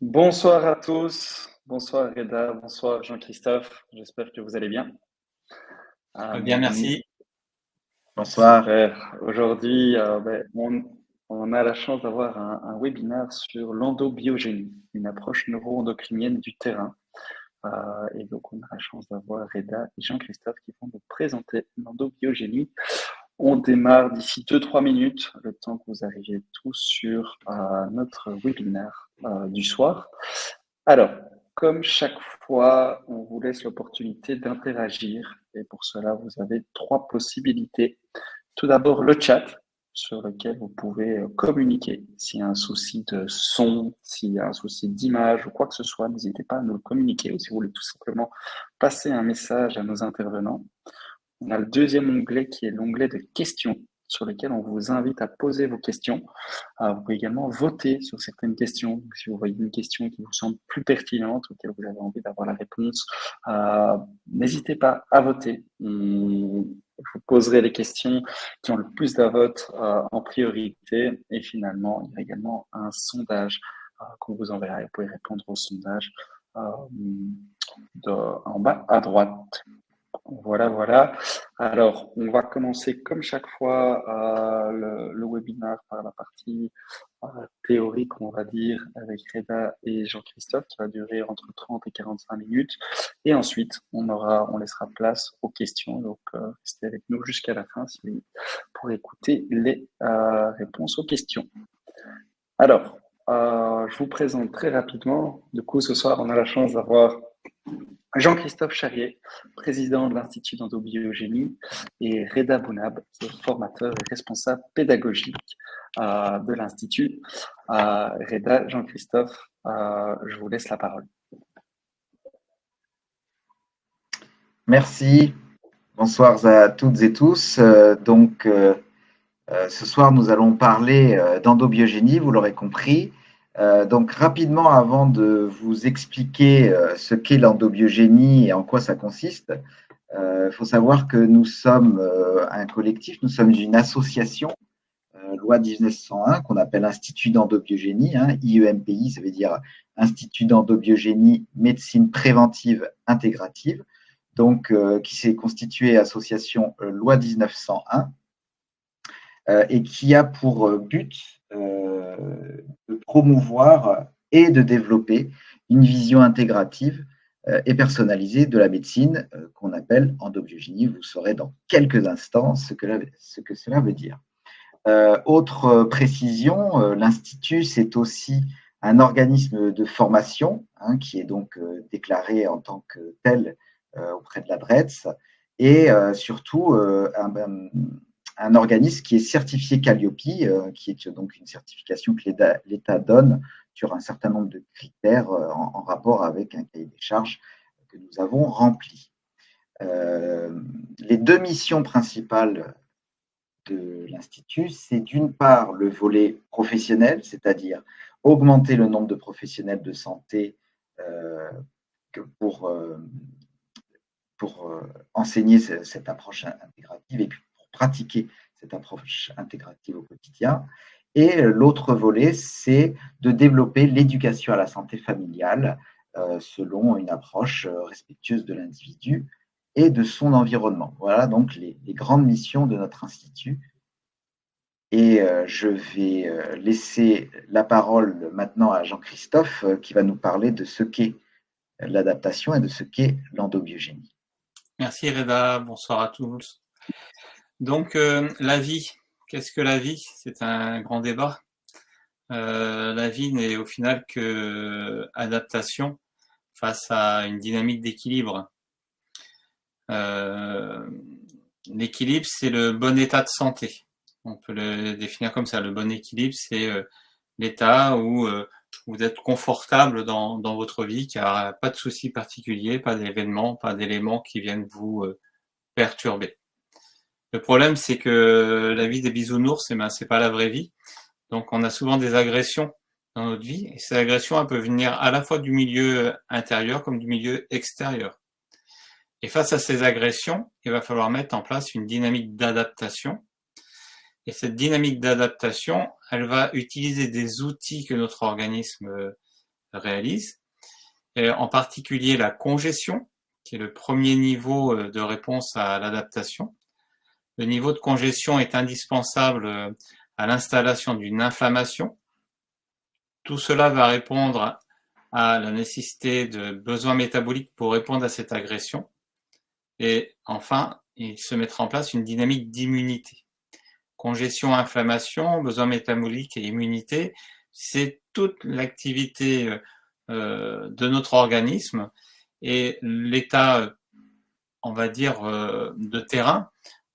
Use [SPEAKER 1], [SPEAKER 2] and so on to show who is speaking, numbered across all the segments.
[SPEAKER 1] Bonsoir à tous, bonsoir Reda, bonsoir Jean-Christophe, j'espère que vous allez bien.
[SPEAKER 2] Très bien, merci.
[SPEAKER 3] Bonsoir.
[SPEAKER 1] Super. Aujourd'hui, on a la chance d'avoir un webinaire sur l'endobiogénie, une approche neuro-endocrinienne du terrain. Et donc, on a la chance d'avoir Reda et Jean-Christophe qui vont nous présenter l'endobiogénie. On démarre d'ici 2-3 minutes, le temps que vous arriviez tous sur notre webinaire du soir. Alors, comme chaque fois, on vous laisse l'opportunité d'interagir et pour cela, vous avez 3 possibilités. Tout d'abord, le chat sur lequel vous pouvez communiquer. S'il y a un souci de son, s'il y a un souci d'image ou quoi que ce soit, n'hésitez pas à nous le communiquer ou si vous voulez tout simplement passer un message à nos intervenants. On a le deuxième onglet qui est l'onglet de questions sur lequel on vous invite à poser vos questions. Vous pouvez également voter sur certaines questions. Donc, si vous voyez une question qui vous semble plus pertinente, auquel vous avez envie d'avoir la réponse, n'hésitez pas à voter. Vous poserez les questions qui ont le plus de votes en priorité. Et finalement, il y a également un sondage qu'on vous enverra. Vous pouvez répondre au sondage en bas à droite. Voilà, voilà. Alors, on va commencer comme chaque fois le webinaire par la partie théorique, on va dire, avec Reda et Jean-Christophe, qui va durer entre 30 et 45 minutes. Et ensuite, on laissera place aux questions. Donc, restez avec nous jusqu'à la fin pour écouter les réponses aux questions. Alors, je vous présente très rapidement. Du coup, ce soir, on a la chance d'avoir Jean-Christophe Charrier, président de l'Institut d'endobiogénie, et Reda Bounab, qui est formateur et responsable pédagogique de l'Institut. Reda, Jean-Christophe, je vous laisse la parole.
[SPEAKER 3] Merci. Bonsoir à toutes et tous. Ce soir, nous allons parler d'endobiogénie, vous l'aurez compris. Donc, rapidement, avant de vous expliquer ce qu'est l'endobiogénie et en quoi ça consiste, il faut savoir que nous sommes un collectif, nous sommes une association, loi 1901, qu'on appelle Institut d'endobiogénie, IEMPI, ça veut dire Institut d'endobiogénie, médecine préventive intégrative, donc qui s'est constituée association loi 1901 et qui a pour but de promouvoir et de développer une vision intégrative et personnalisée de la médecine qu'on appelle endobiogénie. Vous saurez dans quelques instants ce que cela veut dire. Autre précision, l'Institut, c'est aussi un organisme de formation qui est donc déclaré en tant que tel auprès de la DREETS et surtout un organisme qui est certifié Calliope, qui est donc une certification que l'État donne sur un certain nombre de critères en rapport avec un cahier des charges que nous avons rempli. Les deux missions principales de l'Institut, c'est d'une part le volet professionnel, c'est-à-dire augmenter le nombre de professionnels de santé pour enseigner cette approche intégrative et puis pour pratiquer cette approche intégrative au quotidien. Et l'autre volet, c'est de développer l'éducation à la santé familiale selon une approche respectueuse de l'individu et de son environnement. Voilà donc les grandes missions de notre institut. Et je vais laisser la parole maintenant à Jean-Christophe qui va nous parler de ce qu'est l'adaptation et de ce qu'est l'endobiogénie.
[SPEAKER 2] Merci Reda, bonsoir à tous. Donc la vie, qu'est-ce que la vie? C'est un grand débat. La vie n'est au final que adaptation face à une dynamique d'équilibre. L'équilibre, c'est le bon état de santé. On peut le définir comme ça. Le bon équilibre, c'est l'état où vous êtes confortable dans votre vie, car pas de soucis particuliers, pas d'événements, pas d'éléments qui viennent vous perturber. Le problème, c'est que la vie des bisounours, c'est pas la vraie vie. Donc, on a souvent des agressions dans notre vie, et ces agressions, elles peuvent venir à la fois du milieu intérieur comme du milieu extérieur. Et face à ces agressions, il va falloir mettre en place une dynamique d'adaptation. Et cette dynamique d'adaptation, elle va utiliser des outils que notre organisme réalise, et en particulier la congestion, qui est le premier niveau de réponse à l'adaptation. Le niveau de congestion est indispensable à l'installation d'une inflammation. Tout cela va répondre à la nécessité de besoins métaboliques pour répondre à cette agression. Et enfin, il se mettra en place une dynamique d'immunité. Congestion, inflammation, besoins métaboliques et immunité, c'est toute l'activité de notre organisme et l'état, on va dire, de terrain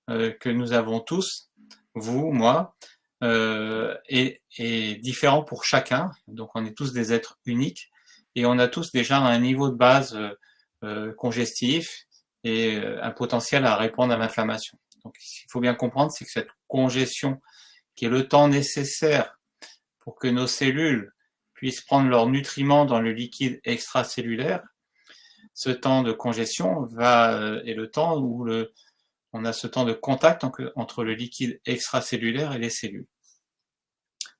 [SPEAKER 2] que nous avons tous, vous, moi, est différent pour chacun. Donc on est tous des êtres uniques et on a tous déjà un niveau de base congestif et un potentiel à répondre à l'inflammation. Donc ce qu'il faut bien comprendre, c'est que cette congestion, qui est le temps nécessaire pour que nos cellules puissent prendre leurs nutriments dans le liquide extracellulaire, ce temps de congestion est le temps où on a ce temps de contact entre le liquide extracellulaire et les cellules.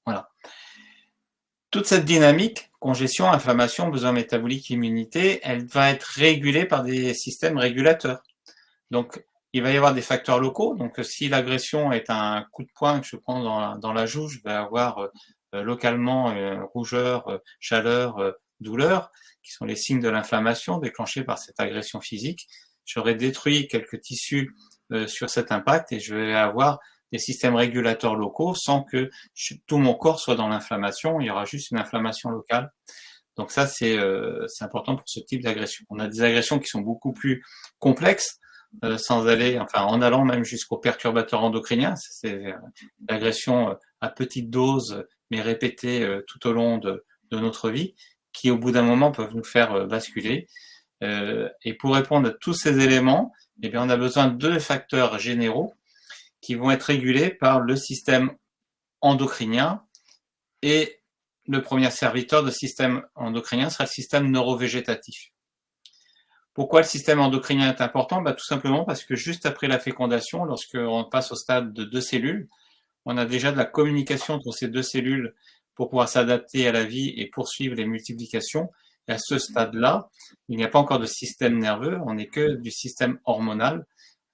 [SPEAKER 2] Voilà. Toute cette dynamique, congestion, inflammation, besoin métabolique, immunité, elle va être régulée par des systèmes régulateurs. Donc, il va y avoir des facteurs locaux. Donc, si l'agression est un coup de poing que je prends dans la joue, je vais avoir localement rougeur, chaleur, douleur, qui sont les signes de l'inflammation déclenchés par cette agression physique. J'aurai détruit quelques tissus sur cet impact et je vais avoir des systèmes régulateurs locaux sans que tout mon corps soit dans l'inflammation. Il y aura juste une inflammation locale. Donc ça, c'est important pour ce type d'agression. On a des agressions qui sont beaucoup plus complexes, en allant même jusqu'aux perturbateurs endocriniens. C'est l'agression à petite dose, mais répétée tout au long de notre vie, qui au bout d'un moment peuvent nous faire basculer. Et pour répondre à tous ces éléments, eh bien, on a besoin de deux facteurs généraux qui vont être régulés par le système endocrinien. Et le premier serviteur de système endocrinien sera le système neurovégétatif. Pourquoi le système endocrinien est important? Tout simplement parce que juste après la fécondation, lorsqu'on passe au stade de 2 cellules, on a déjà de la communication entre ces 2 cellules pour pouvoir s'adapter à la vie et poursuivre les multiplications. Et à ce stade-là, il n'y a pas encore de système nerveux, on n'est que du système hormonal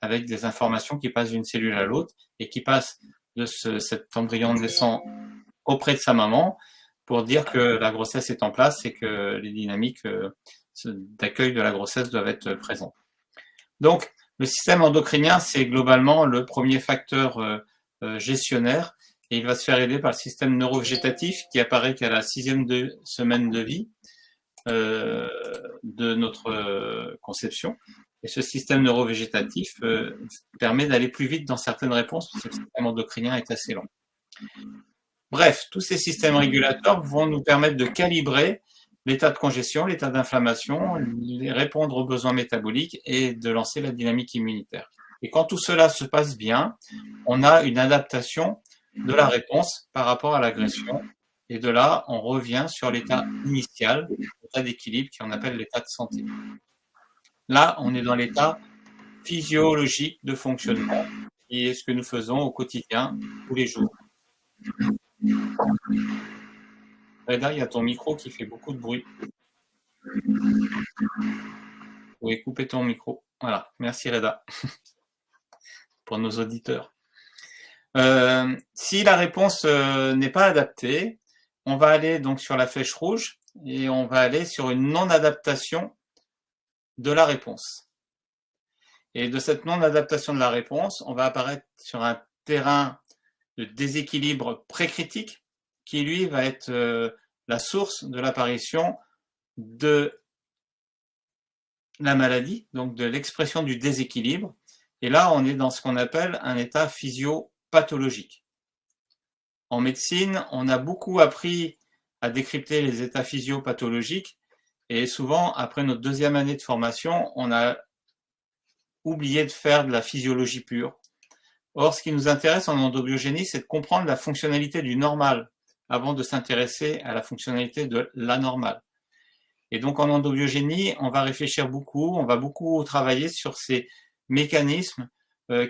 [SPEAKER 2] avec des informations qui passent d'une cellule à l'autre et qui passent de cet embryon naissant auprès de sa maman pour dire que la grossesse est en place et que les dynamiques d'accueil de la grossesse doivent être présentes. Donc, le système endocrinien, c'est globalement le premier facteur gestionnaire et il va se faire aider par le système neurovégétatif qui apparaît qu'à la 6e semaine de vie de notre conception. Et ce système neurovégétatif permet d'aller plus vite dans certaines réponses parce que le système endocrinien est assez lent. Bref, tous ces systèmes régulateurs vont nous permettre de calibrer l'état de congestion, l'état d'inflammation, répondre aux besoins métaboliques et de lancer la dynamique immunitaire. Et quand tout cela se passe bien, on a une adaptation de la réponse par rapport à l'agression. Et de là, on revient sur l'état initial, l'état d'équilibre qu'on appelle l'état de santé. Là, on est dans l'état physiologique de fonctionnement, qui est ce que nous faisons au quotidien, tous les jours. Reda, il y a ton micro qui fait beaucoup de bruit. Vous pouvez couper ton micro. Voilà, merci Reda, pour nos auditeurs. Si la réponse n'est pas adaptée, on va aller donc sur la flèche rouge et on va aller sur une non-adaptation de la réponse. Et de cette non-adaptation de la réponse, on va apparaître sur un terrain de déséquilibre précritique qui, lui, va être la source de l'apparition de la maladie, donc de l'expression du déséquilibre. Et là, on est dans ce qu'on appelle un état physiopathologique. En médecine, on a beaucoup appris à décrypter les états physiopathologiques et souvent, après notre 2e année de formation, on a oublié de faire de la physiologie pure. Or, ce qui nous intéresse en endobiogénie, c'est de comprendre la fonctionnalité du normal avant de s'intéresser à la fonctionnalité de l'anormal. Et donc, en endobiogénie, on va réfléchir beaucoup, on va beaucoup travailler sur ces mécanismes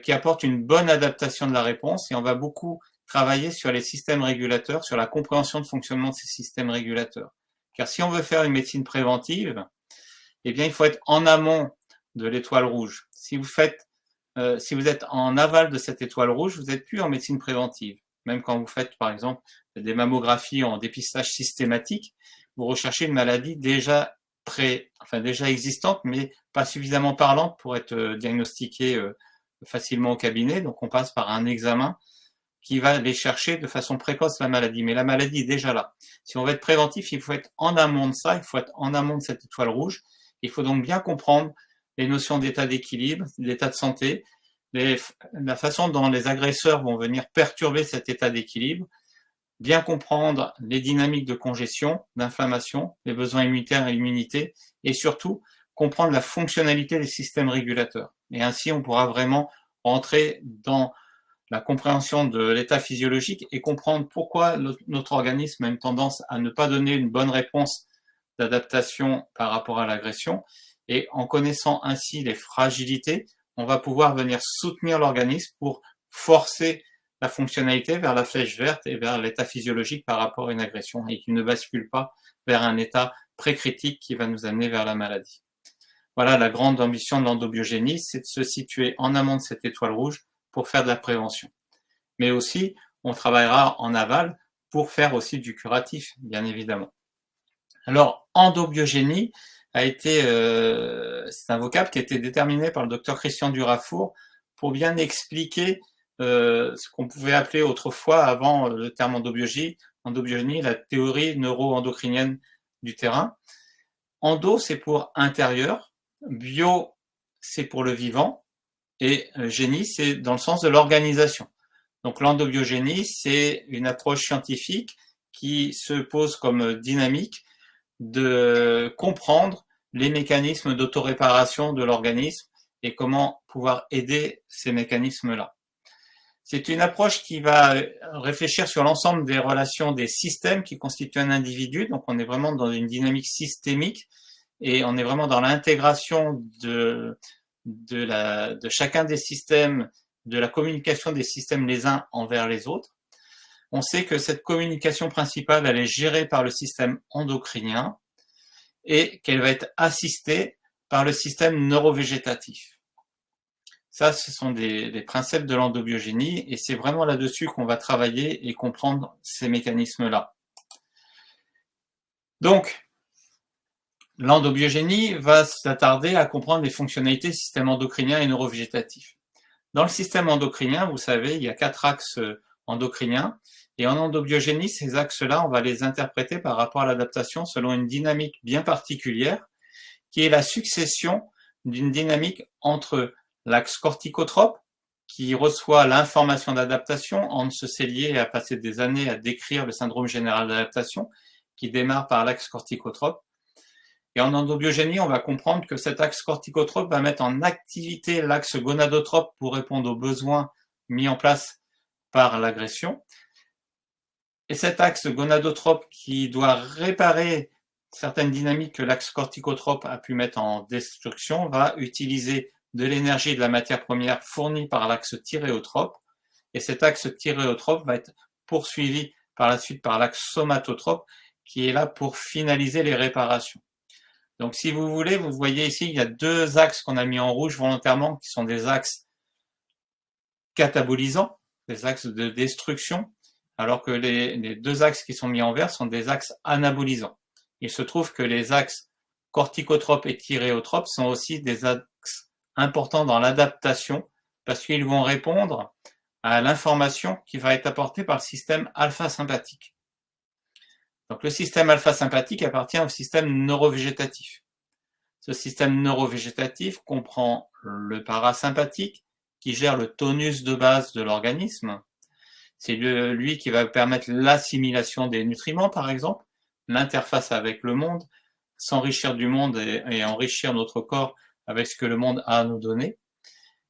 [SPEAKER 2] qui apportent une bonne adaptation de la réponse et on va beaucoup travailler sur les systèmes régulateurs, sur la compréhension de fonctionnement de ces systèmes régulateurs. Car si on veut faire une médecine préventive, eh bien, il faut être en amont de l'étoile rouge. Si vous êtes en aval de cette étoile rouge, vous n'êtes plus en médecine préventive. Même quand vous faites, par exemple, des mammographies en dépistage systématique, vous recherchez une maladie déjà existante, mais pas suffisamment parlante pour être diagnostiquée facilement au cabinet. Donc, on passe par un examen qui va aller chercher de façon précoce la maladie. Mais la maladie est déjà là. Si on veut être préventif, il faut être en amont de ça, il faut être en amont de cette étoile rouge. Il faut donc bien comprendre les notions d'état d'équilibre, d'état de santé, la façon dont les agresseurs vont venir perturber cet état d'équilibre, bien comprendre les dynamiques de congestion, d'inflammation, les besoins immunitaires et l'immunité, et surtout comprendre la fonctionnalité des systèmes régulateurs. Et ainsi, on pourra vraiment rentrer dans la compréhension de l'état physiologique et comprendre pourquoi notre organisme a une tendance à ne pas donner une bonne réponse d'adaptation par rapport à l'agression. Et en connaissant ainsi les fragilités, on va pouvoir venir soutenir l'organisme pour forcer la fonctionnalité vers la flèche verte et vers l'état physiologique par rapport à une agression et qui ne bascule pas vers un état précritique qui va nous amener vers la maladie. Voilà, la grande ambition de l'endobiogénie, c'est de se situer en amont de cette étoile rouge pour faire de la prévention. Mais aussi, on travaillera en aval pour faire aussi du curatif, bien évidemment. Alors, endobiogénie c'est un vocable qui a été déterminé par le docteur Christian Durafour pour bien expliquer ce qu'on pouvait appeler autrefois, avant le terme endobiogénie, la théorie neuro-endocrinienne du terrain. Endo, c'est pour intérieur, bio, c'est pour le vivant, et génie, c'est dans le sens de l'organisation. Donc l'endobiogénie, c'est une approche scientifique qui se pose comme dynamique de comprendre les mécanismes d'autoréparation de l'organisme et comment pouvoir aider ces mécanismes-là. C'est une approche qui va réfléchir sur l'ensemble des relations des systèmes qui constituent un individu. Donc on est vraiment dans une dynamique systémique et on est vraiment dans l'intégration de chacun des systèmes, de la communication des systèmes les uns envers les autres. On sait que cette communication principale, elle est gérée par le système endocrinien et qu'elle va être assistée par le système neurovégétatif. Ça, ce sont des principes de l'endobiogénie et c'est vraiment là-dessus qu'on va travailler et comprendre ces mécanismes-là. Donc, l'endobiogénie va s'attarder à comprendre les fonctionnalités du système endocrinien et neurovégétatif. Dans le système endocrinien, vous savez, il y a 4 axes endocriniens. Et en endobiogénie, ces axes-là, on va les interpréter par rapport à l'adaptation selon une dynamique bien particulière, qui est la succession d'une dynamique entre l'axe corticotrope, qui reçoit l'information d'adaptation. Hans Selye a passé des années à décrire le syndrome général d'adaptation, qui démarre par l'axe corticotrope. Et en endobiogénie, on va comprendre que cet axe corticotrope va mettre en activité l'axe gonadotrope pour répondre aux besoins mis en place par l'agression. Et cet axe gonadotrope qui doit réparer certaines dynamiques que l'axe corticotrope a pu mettre en destruction va utiliser de l'énergie de la matière première fournie par l'axe thyréotrope. Et cet axe thyréotrope va être poursuivi par la suite par l'axe somatotrope qui est là pour finaliser les réparations. Donc si vous voulez, vous voyez ici, il y a 2 axes qu'on a mis en rouge volontairement qui sont des axes catabolisants, des axes de destruction, alors que les 2 axes qui sont mis en vert sont des axes anabolisants. Il se trouve que les axes corticotropes et thyréotropes sont aussi des axes importants dans l'adaptation parce qu'ils vont répondre à l'information qui va être apportée par le système alpha-sympathique. Donc le système alpha-sympathique appartient au système neurovégétatif. Ce système neurovégétatif comprend le parasympathique qui gère le tonus de base de l'organisme. C'est lui qui va permettre l'assimilation des nutriments, par exemple, l'interface avec le monde, s'enrichir du monde et enrichir notre corps avec ce que le monde a à nous donner.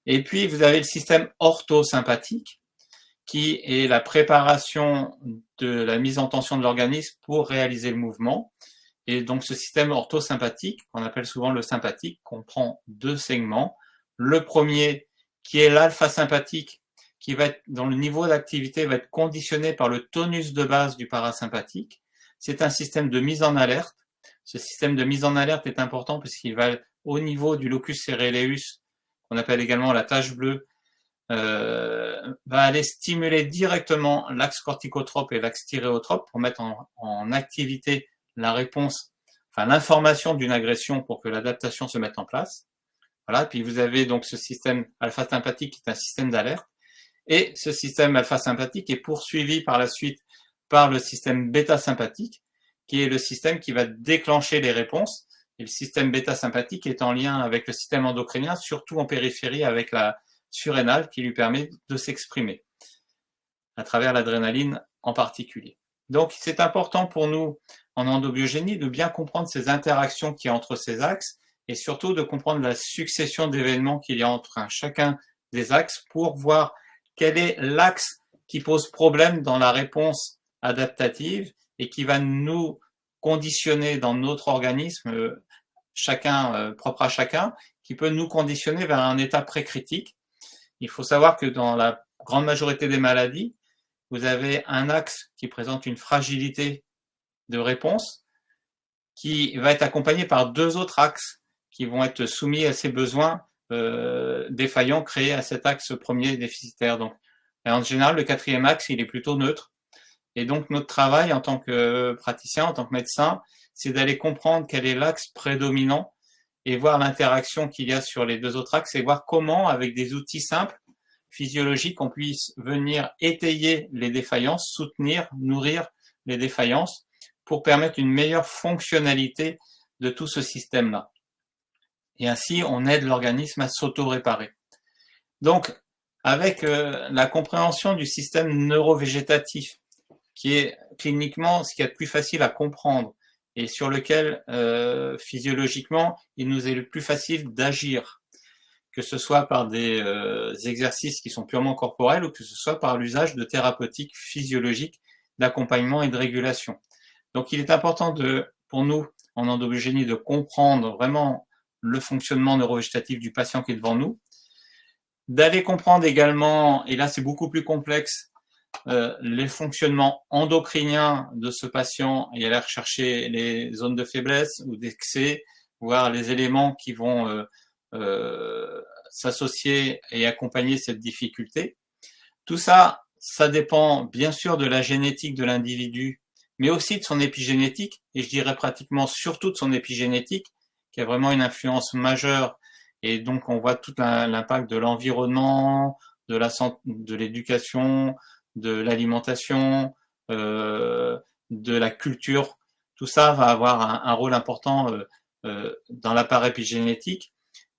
[SPEAKER 2] Et puis, vous avez le système orthosympathique, qui est la préparation de la mise en tension de l'organisme pour réaliser le mouvement. Et donc, ce système orthosympathique, qu'on appelle souvent le sympathique, comprend 2 segments. Le premier, qui est l'alpha-sympathique, qui va être, dont le niveau d'activité va être conditionné par le tonus de base du parasympathique. c'est un système de mise en alerte. Ce système de mise en alerte est important puisqu'il va au niveau du locus coeruleus, qu'on appelle également la tache bleue, va aller stimuler directement l'axe corticotrope et l'axe thyréotrope pour mettre en activité la réponse, enfin l'information d'une agression pour que l'adaptation se mette en place. Voilà, puis vous avez donc ce système alpha-sympathique qui est un système d'alerte, et ce système alpha-sympathique est poursuivi par la suite par le système bêta-sympathique, qui est le système qui va déclencher les réponses, et le système bêta-sympathique est en lien avec le système endocrinien, surtout en périphérie avec la surrénale qui lui permet de s'exprimer, à travers l'adrénaline en particulier. Donc c'est important pour nous en endobiogénie de bien comprendre ces interactions qu'il y a entre ces axes, et surtout de comprendre la succession d'événements qu'il y a entre chacun des axes pour voir quel est l'axe qui pose problème dans la réponse adaptative et qui va nous conditionner dans notre organisme, chacun propre à chacun, qui peut nous conditionner vers un état précritique. Il faut savoir que dans la grande majorité des maladies, vous avez un axe qui présente une fragilité de réponse qui va être accompagné par deux autres axes qui vont être soumis à ces besoins défaillants créés à cet axe premier déficitaire. Donc, en général, le quatrième axe, il est plutôt neutre. Et donc, notre travail en tant que praticien, en tant que médecin, c'est d'aller comprendre quel est l'axe prédominant et voir l'interaction qu'il y a sur les deux autres axes et voir comment, avec des outils simples, physiologiques, on puisse venir étayer les défaillances, soutenir, nourrir les défaillances pour permettre une meilleure fonctionnalité de tout ce système-là. Et ainsi, on aide l'organisme à s'auto-réparer. Donc, avec la compréhension du système neurovégétatif, qui est cliniquement ce qu'il y a de plus facile à comprendre et sur lequel, physiologiquement, il nous est le plus facile d'agir, que ce soit par des exercices qui sont purement corporels ou que ce soit par l'usage de thérapeutiques physiologiques d'accompagnement et de régulation. Donc, il est important pour nous, en endobiogénie, de comprendre vraiment le fonctionnement neurovégétatif du patient qui est devant nous, d'aller comprendre également, et là c'est beaucoup plus complexe, les fonctionnements endocriniens de ce patient et aller rechercher les zones de faiblesse ou d'excès, voir les éléments qui vont s'associer et accompagner cette difficulté. Tout ça, ça dépend bien sûr de la génétique de l'individu, mais aussi de son épigénétique, et je dirais pratiquement surtout de son épigénétique, qui a vraiment une influence majeure. Et donc, on voit tout l'impact de l'environnement, de l'éducation, de l'alimentation, de la culture. Tout ça va avoir un rôle important dans la part épigénétique.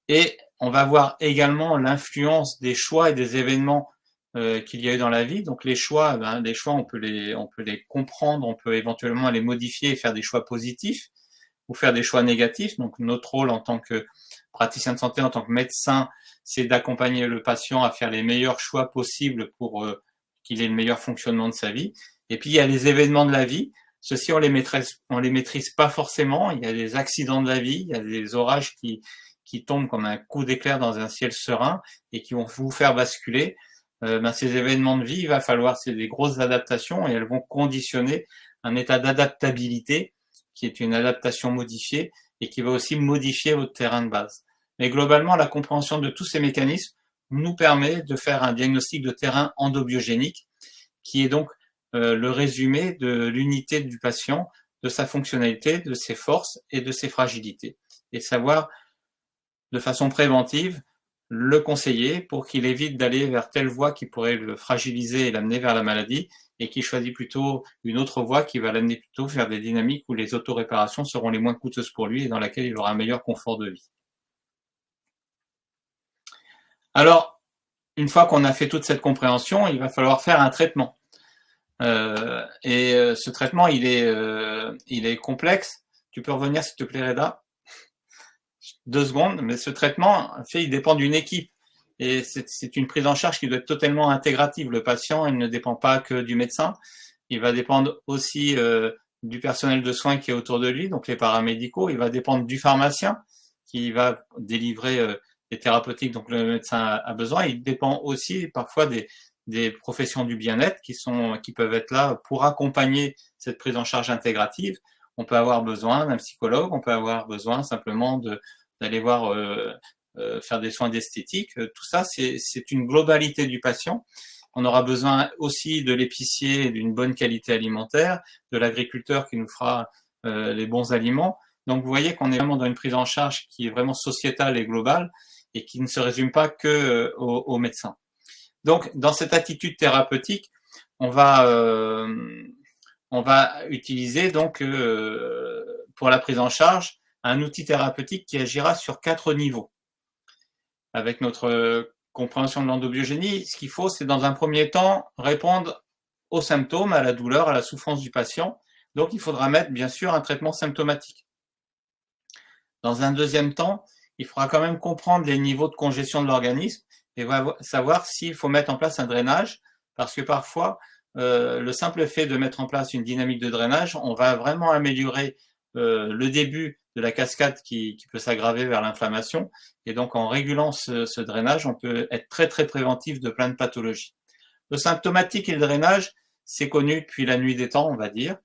[SPEAKER 2] Et on va voir également l'influence des choix et des événements qu'il y a eu dans la vie. Donc, les choix, on peut les comprendre, on peut éventuellement les modifier et faire des choix positifs ou faire des choix négatifs. Donc, notre rôle en tant que praticien de santé, en tant que médecin, c'est d'accompagner le patient à faire les meilleurs choix possibles pour qu'il ait le meilleur fonctionnement de sa vie. Et puis, il y a les événements de la vie. Ceux-ci, on les maîtrise pas forcément. Il y a des accidents de la vie, il y a des orages qui tombent comme un coup d'éclair dans un ciel serein et qui vont vous faire basculer. Ces événements de vie, il va falloir, c'est des grosses adaptations et elles vont conditionner un état d'adaptabilité qui est une adaptation modifiée et qui va aussi modifier votre terrain de base. Mais globalement, la compréhension de tous ces mécanismes nous permet de faire un diagnostic de terrain endobiogénique qui est donc le résumé de l'unité du patient, de sa fonctionnalité, de ses forces et de ses fragilités. Et savoir de façon préventive le conseiller pour qu'il évite d'aller vers telle voie qui pourrait le fragiliser et l'amener vers la maladie et qu'il choisit plutôt une autre voie qui va l'amener plutôt vers des dynamiques où les autoréparations seront les moins coûteuses pour lui et dans laquelle il aura un meilleur confort de vie. Alors, une fois qu'on a fait toute cette compréhension, il va falloir faire un traitement. Ce traitement, il est complexe. Tu peux revenir s'il te plaît, Reda ? 2 secondes, mais ce traitement, il dépend d'une équipe. Et c'est une prise en charge qui doit être totalement intégrative. Le patient, il ne dépend pas que du médecin. Il va dépendre aussi du personnel de soins qui est autour de lui, donc les paramédicaux. Il va dépendre du pharmacien qui va délivrer des thérapeutiques dont le médecin a besoin. Il dépend aussi parfois des professions du bien-être qui peuvent être là pour accompagner cette prise en charge intégrative. On peut avoir besoin d'un psychologue, on peut avoir besoin simplement d'aller voir faire des soins d'esthétique. Tout ça, c'est une globalité du patient. On aura besoin aussi de l'épicier, d'une bonne qualité alimentaire, de l'agriculteur qui nous fera les bons aliments. Donc vous voyez qu'on est vraiment dans une prise en charge qui est vraiment sociétale et globale et qui ne se résume pas que aux médecins. Donc dans cette attitude thérapeutique, on va utiliser donc pour la prise en charge un outil thérapeutique qui agira sur 4 niveaux. Avec notre compréhension de l'endobiogénie, ce qu'il faut, c'est dans un premier temps répondre aux symptômes, à la douleur, à la souffrance du patient. Donc il faudra mettre bien sûr un traitement symptomatique. Dans un deuxième temps, il faudra quand même comprendre les niveaux de congestion de l'organisme et savoir s'il faut mettre en place un drainage, parce que parfois, le simple fait de mettre en place une dynamique de drainage, on va vraiment améliorer le début de la cascade qui peut s'aggraver vers l'inflammation. Et donc, en régulant ce drainage, on peut être très, très préventif de plein de pathologies. Le symptomatique et le drainage, c'est connu depuis la nuit des temps, on va dire.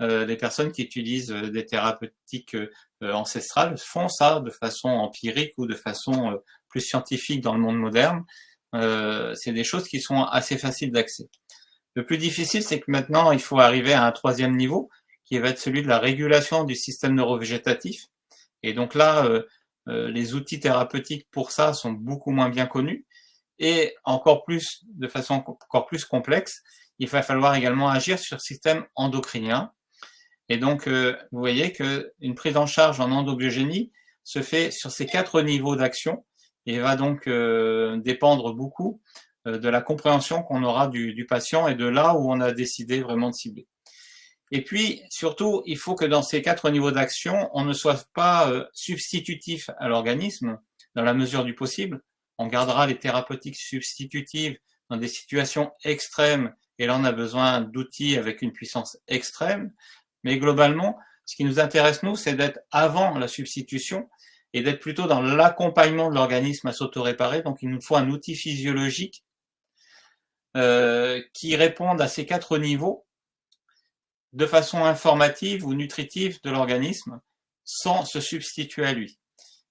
[SPEAKER 2] Les personnes qui utilisent des thérapeutiques ancestrales font ça de façon empirique ou de façon plus scientifique dans le monde moderne. C'est des choses qui sont assez faciles d'accès. Le plus difficile, c'est que maintenant, il faut arriver à un troisième niveau, qui va être celui de la régulation du système neurovégétatif. Et donc là, les outils thérapeutiques pour ça sont beaucoup moins bien connus. Et encore plus, de façon encore plus complexe, il va falloir également agir sur le système endocrinien. Et donc, vous voyez qu'une prise en charge en endobiogénie se fait sur ces 4 niveaux d'action et va donc dépendre beaucoup de la compréhension qu'on aura du patient et de là où on a décidé vraiment de cibler. Et puis, surtout, il faut que dans ces 4 niveaux d'action, on ne soit pas substitutif à l'organisme dans la mesure du possible. On gardera les thérapeutiques substitutives dans des situations extrêmes et là, on a besoin d'outils avec une puissance extrême. Mais globalement, ce qui nous intéresse, nous, c'est d'être avant la substitution et d'être plutôt dans l'accompagnement de l'organisme à s'auto-réparer. Donc, il nous faut un outil physiologique qui réponde à ces 4 niveaux de façon informative ou nutritive de l'organisme sans se substituer à lui.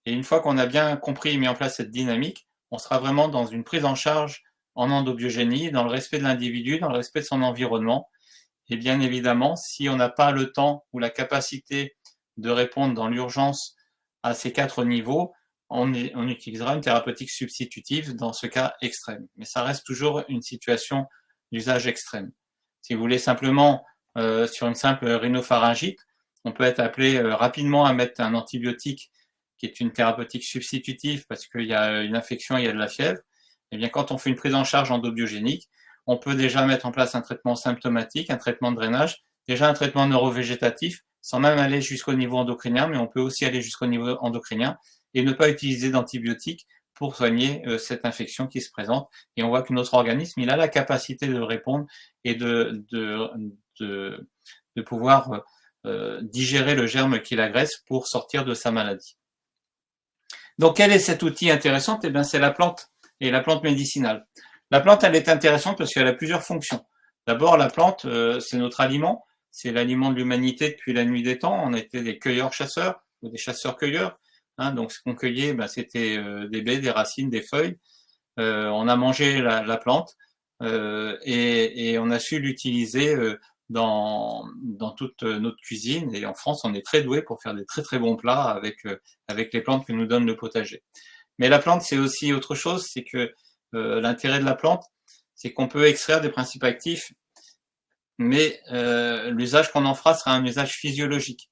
[SPEAKER 2] Et une fois qu'on a bien compris et mis en place cette dynamique, on sera vraiment dans une prise en charge en endobiogénie, dans le respect de l'individu, dans le respect de son environnement. Et bien évidemment, si on n'a pas le temps ou la capacité de répondre dans l'urgence à ces 4 niveaux, on utilisera une thérapeutique substitutive dans ce cas extrême. Mais ça reste toujours une situation d'usage extrême. Si vous voulez simplement, sur une simple rhinopharyngite, on peut être appelé rapidement à mettre un antibiotique qui est une thérapeutique substitutive parce qu'il y a une infection et il y a de la fièvre. Et bien quand on fait une prise en charge endobiogénique, on peut déjà mettre en place un traitement symptomatique, un traitement de drainage, déjà un traitement neurovégétatif, sans même aller jusqu'au niveau endocrinien, mais on peut aussi aller jusqu'au niveau endocrinien et ne pas utiliser d'antibiotiques pour soigner cette infection qui se présente. Et on voit que notre organisme, il a la capacité de répondre et de pouvoir digérer le germe qui l'agresse pour sortir de sa maladie. Donc, quel est cet outil intéressant? Eh bien, c'est la plante et la plante médicinale. La plante, elle est intéressante parce qu'elle a plusieurs fonctions. D'abord, la plante, c'est notre aliment. C'est l'aliment de l'humanité depuis la nuit des temps. On était des cueilleurs-chasseurs ou des chasseurs-cueilleurs. Hein, donc, ce qu'on cueillait, c'était des baies, des racines, des feuilles. On a mangé la plante et on a su l'utiliser dans toute notre cuisine. Et en France, on est très doué pour faire des très très bons plats avec les plantes que nous donne le potager. Mais la plante, c'est aussi autre chose. C'est que l'intérêt de la plante, c'est qu'on peut extraire des principes actifs, mais l'usage qu'on en fera sera un usage physiologique.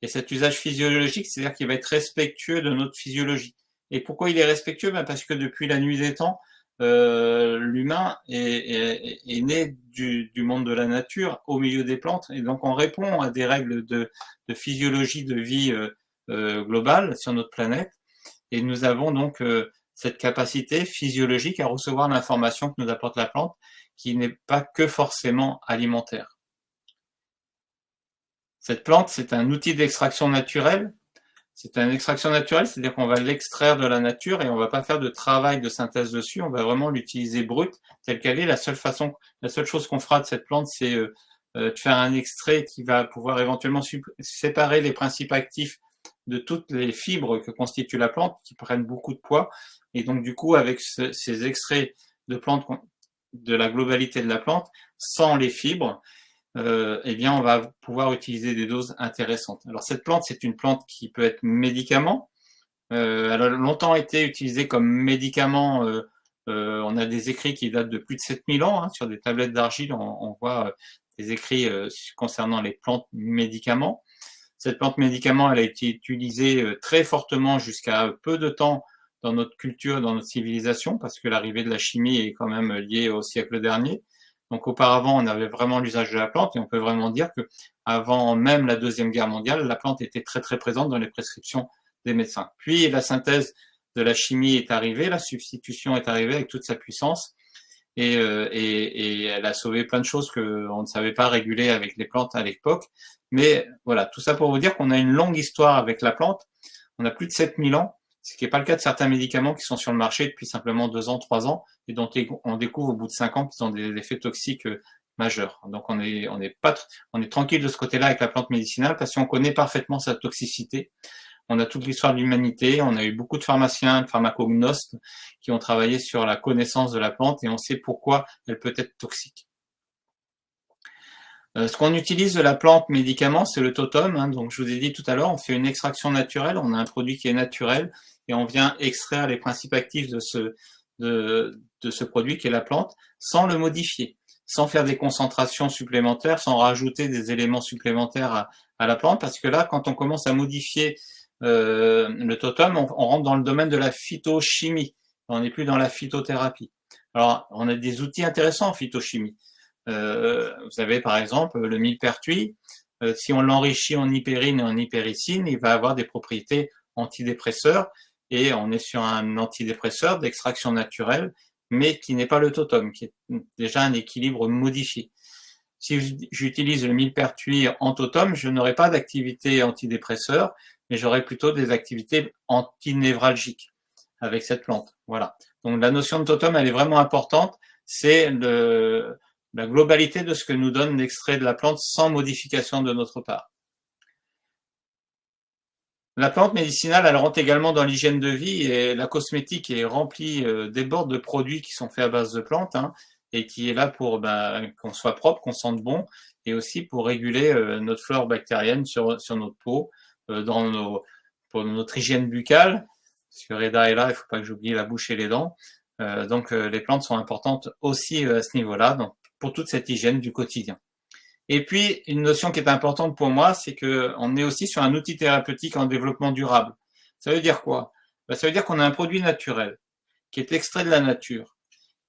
[SPEAKER 2] Et cet usage physiologique, c'est-à-dire qu'il va être respectueux de notre physiologie. Et pourquoi il est respectueux? Parce que depuis la nuit des temps, l'humain est né du monde de la nature au milieu des plantes, et donc on répond à des règles de physiologie de vie globale sur notre planète, et nous avons donc cette capacité physiologique à recevoir l'information que nous apporte la plante, qui n'est pas que forcément alimentaire. Cette plante, c'est un outil d'extraction naturelle. C'est une extraction naturelle, c'est-à-dire qu'on va l'extraire de la nature et on va pas faire de travail de synthèse dessus, on va vraiment l'utiliser brute, telle qu'elle est. La seule chose qu'on fera de cette plante, c'est de faire un extrait qui va pouvoir éventuellement séparer les principes actifs de toutes les fibres que constitue la plante, qui prennent beaucoup de poids. Et donc, du coup, avec ces extraits de plantes, de la globalité de la plante, sans les fibres, eh bien, on va pouvoir utiliser des doses intéressantes. Alors, cette plante, c'est une plante qui peut être médicament. Elle a longtemps été utilisée comme médicament. On a des écrits qui datent de plus de 7000 ans. Hein, sur des tablettes d'argile, on voit des écrits concernant les plantes médicaments. Cette plante médicament, elle a été utilisée très fortement jusqu'à peu de temps dans notre culture, dans notre civilisation, parce que l'arrivée de la chimie est quand même liée au siècle dernier. Donc auparavant, on avait vraiment l'usage de la plante et on peut vraiment dire que avant même la Deuxième Guerre mondiale, la plante était très très présente dans les prescriptions des médecins. Puis la synthèse de la chimie est arrivée, la substitution est arrivée avec toute sa puissance et elle a sauvé plein de choses qu'on ne savait pas réguler avec les plantes à l'époque. Mais voilà, tout ça pour vous dire qu'on a une longue histoire avec la plante. On a plus de 7000 ans, ce qui n'est pas le cas de certains médicaments qui sont sur le marché depuis simplement 2 ans, 3 ans, et dont on découvre au bout de 5 ans qu'ils ont des effets toxiques majeurs. Donc on est tranquille de ce côté-là avec la plante médicinale parce qu'on connaît parfaitement sa toxicité. On a toute l'histoire de l'humanité, on a eu beaucoup de pharmaciens, de pharmacognostes qui ont travaillé sur la connaissance de la plante et on sait pourquoi elle peut être toxique. Ce qu'on utilise de la plante médicament, c'est le totum. Hein, donc je vous ai dit tout à l'heure, on fait une extraction naturelle, on a un produit qui est naturel et on vient extraire les principes actifs de ce produit qui est la plante sans le modifier, sans faire des concentrations supplémentaires, sans rajouter des éléments supplémentaires à la plante, parce que là, quand on commence à modifier le totum, on rentre dans le domaine de la phytochimie, on n'est plus dans la phytothérapie. Alors, on a des outils intéressants en phytochimie. Vous avez par exemple le millepertuis, si on l'enrichit en hypérine et en hypéricine, il va avoir des propriétés antidépresseurs et on est sur un antidépresseur d'extraction naturelle, mais qui n'est pas le totum, qui est déjà un équilibre modifié. Si j'utilise le millepertuis en totum, je n'aurai pas d'activité antidépresseur, mais j'aurai plutôt des activités antinévralgiques avec cette plante. Voilà. Donc la notion de totum, elle est vraiment importante. C'est la globalité de ce que nous donne l'extrait de la plante sans modification de notre part. La plante médicinale, elle rentre également dans l'hygiène de vie et la cosmétique est remplie, déborde de produits qui sont faits à base de plantes hein, et qui est là pour qu'on soit propre, qu'on sente bon et aussi pour réguler notre flore bactérienne sur notre peau, pour notre hygiène buccale. Parce que Reda est là, il ne faut pas que j'oublie la bouche et les dents. Donc les plantes sont importantes aussi à ce niveau-là, donc pour toute cette hygiène du quotidien. Et puis, une notion qui est importante pour moi, c'est qu'on est aussi sur un outil thérapeutique en développement durable. Ça veut dire quoi? Ça veut dire qu'on a un produit naturel qui est extrait de la nature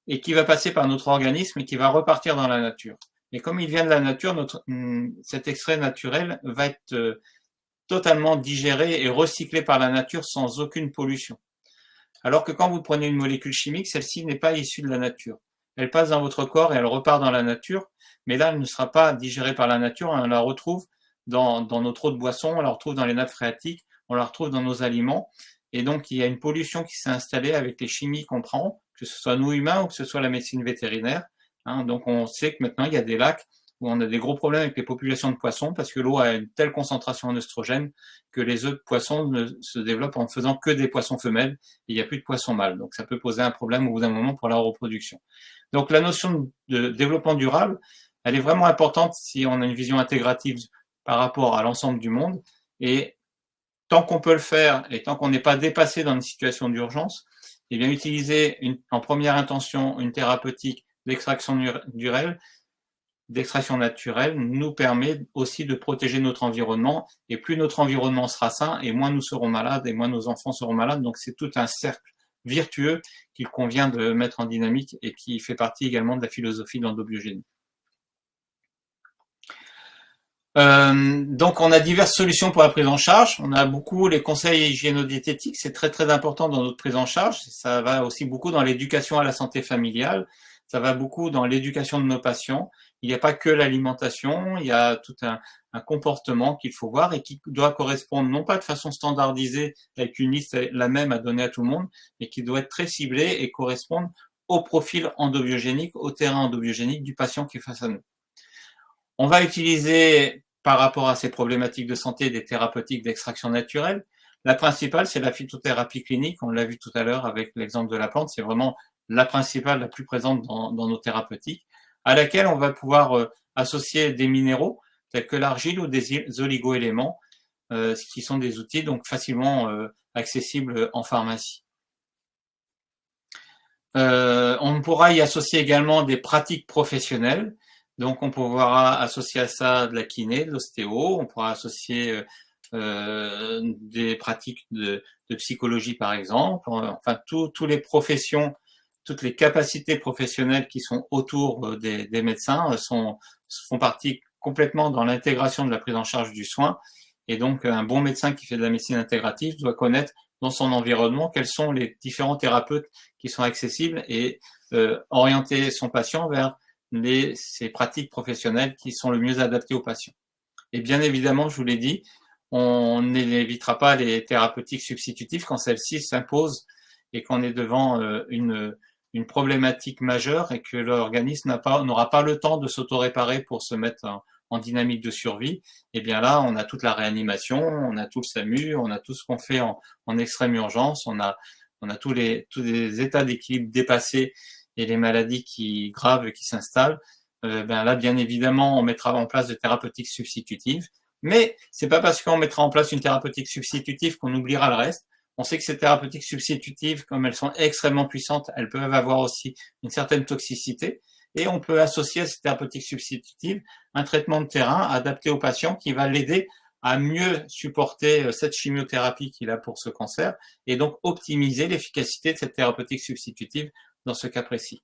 [SPEAKER 2] et qui va passer par notre organisme et qui va repartir dans la nature. Et comme il vient de la nature, cet extrait naturel va être totalement digéré et recyclé par la nature sans aucune pollution. Alors que quand vous prenez une molécule chimique, celle-ci n'est pas issue de la nature. Elle passe dans votre corps et elle repart dans la nature, mais là, elle ne sera pas digérée par la nature, on la retrouve dans notre eau de boisson, on la retrouve dans les nappes phréatiques, on la retrouve dans nos aliments, et donc il y a une pollution qui s'est installée avec les chimies qu'on prend, que ce soit nous humains ou que ce soit la médecine vétérinaire. Hein, donc on sait que maintenant, il y a des lacs où on a des gros problèmes avec les populations de poissons parce que l'eau a une telle concentration en oestrogène que les œufs de poissons ne se développent en faisant que des poissons femelles et il n'y a plus de poissons mâles. Donc ça peut poser un problème au bout d'un moment pour la reproduction. Donc la notion de développement durable, elle est vraiment importante si on a une vision intégrative par rapport à l'ensemble du monde. Et tant qu'on peut le faire et tant qu'on n'est pas dépassé dans une situation d'urgence, eh bien utiliser en première intention une thérapeutique d'extraction naturelle nous permet aussi de protéger notre environnement. Et plus notre environnement sera sain, et moins nous serons malades, et moins nos enfants seront malades. Donc c'est tout un cercle vertueux qu'il convient de mettre en dynamique et qui fait partie également de la philosophie de l'endobiogénie. Donc on a diverses solutions pour la prise en charge. On a beaucoup les conseils hygiéno-diététiques, c'est très très important dans notre prise en charge. Ça va aussi beaucoup dans l'éducation à la santé familiale. ça va beaucoup dans l'éducation de nos patients. Il n'y a pas que l'alimentation, il y a tout un comportement qu'il faut voir et qui doit correspondre non pas de façon standardisée avec une liste la même à donner à tout le monde, mais qui doit être très ciblé et correspondre au profil endobiogénique, au terrain endobiogénique du patient qui est face à nous. On va utiliser, par rapport à ces problématiques de santé, des thérapeutiques d'extraction naturelle. La principale, c'est la phytothérapie clinique. On l'a vu tout à l'heure avec l'exemple de la plante. C'est vraiment la principale, la plus présente dans nos thérapeutiques, à laquelle on va pouvoir associer des minéraux tels que l'argile ou des oligoéléments, qui sont des outils donc facilement accessibles en pharmacie. On pourra y associer également des pratiques professionnelles. Donc, on pourra associer à ça de la kiné, de l'ostéo, on pourra associer des pratiques de psychologie, par exemple. Enfin, toutes les professions, toutes les capacités professionnelles qui sont autour des médecins font partie complètement dans l'intégration de la prise en charge du soin. Et donc, un bon médecin qui fait de la médecine intégrative doit connaître dans son environnement quels sont les différents thérapeutes qui sont accessibles et orienter son patient vers ces pratiques professionnelles qui sont le mieux adaptées aux patients. Et bien évidemment, je vous l'ai dit, on n'évitera pas les thérapeutiques substitutives quand celles-ci s'imposent et qu'on est devant une problématique majeure et que l'organisme n'aura pas le temps de s'auto-réparer pour se mettre en dynamique de survie. Et bien là, on a toute la réanimation, on a tout le SAMU, on a tout ce qu'on fait en extrême urgence, on a tous les états d'équilibre dépassés et les maladies graves qui s'installent. Ben là, bien évidemment, on mettra en place des thérapeutiques substitutives. Mais c'est pas parce qu'on mettra en place une thérapeutique substitutive qu'on oubliera le reste. On sait que ces thérapeutiques substitutives, comme elles sont extrêmement puissantes, elles peuvent avoir aussi une certaine toxicité. Et on peut associer à ces thérapeutiques substitutives un traitement de terrain adapté au patient qui va l'aider à mieux supporter cette chimiothérapie qu'il a pour ce cancer et donc optimiser l'efficacité de cette thérapeutique substitutive dans ce cas précis.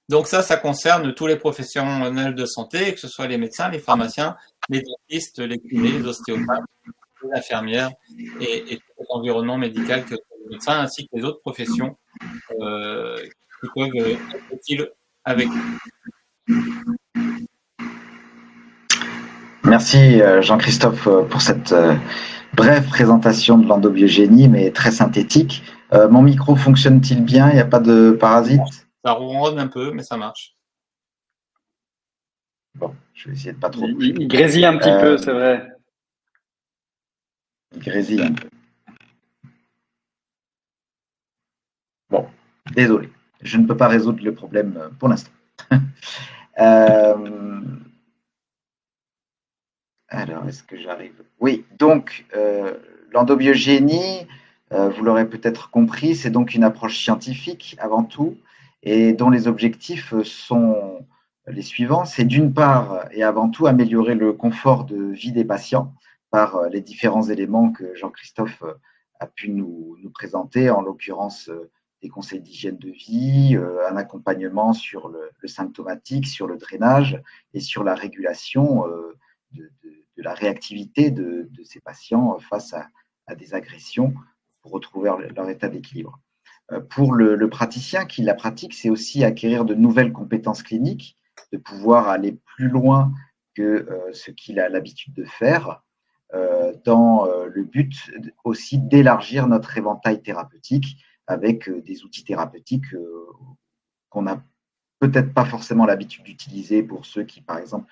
[SPEAKER 2] Donc ça concerne tous les professionnels de santé, que ce soit les médecins, les pharmaciens, les dentistes, les kinés, les ostéopathes, les infirmières et tout l'environnement médical que les médecins ainsi que les autres professions qui peuvent être utiles avec nous.
[SPEAKER 3] Merci Jean-Christophe pour cette brève présentation de l'endobiogénie, mais très synthétique. Mon micro fonctionne-t-il bien? Il n'y a pas de parasites?
[SPEAKER 2] Ça ronronne un peu, mais ça marche.
[SPEAKER 3] Bon, je vais essayer de pas trop bouger.
[SPEAKER 1] Il grésille un petit peu, c'est vrai.
[SPEAKER 3] Il grésille un peu. Bon, désolé. Je ne peux pas résoudre le problème pour l'instant. Alors, est-ce que j'arrive? Oui, donc l'endobiogénie, vous l'aurez peut-être compris, c'est donc une approche scientifique avant tout et dont les objectifs sont les suivants. C'est d'une part et avant tout améliorer le confort de vie des patients par les différents éléments que Jean-Christophe a pu nous présenter, en l'occurrence des conseils d'hygiène de vie, un accompagnement sur le symptomatique, sur le drainage et sur la régulation de la réactivité de ces patients face à des agressions pour retrouver leur état d'équilibre. Pour le praticien qui la pratique, c'est aussi acquérir de nouvelles compétences cliniques, de pouvoir aller plus loin que ce qu'il a l'habitude de faire, dans le but aussi d'élargir notre éventail thérapeutique avec des outils thérapeutiques qu'on n'a peut-être pas forcément l'habitude d'utiliser pour ceux qui, par exemple,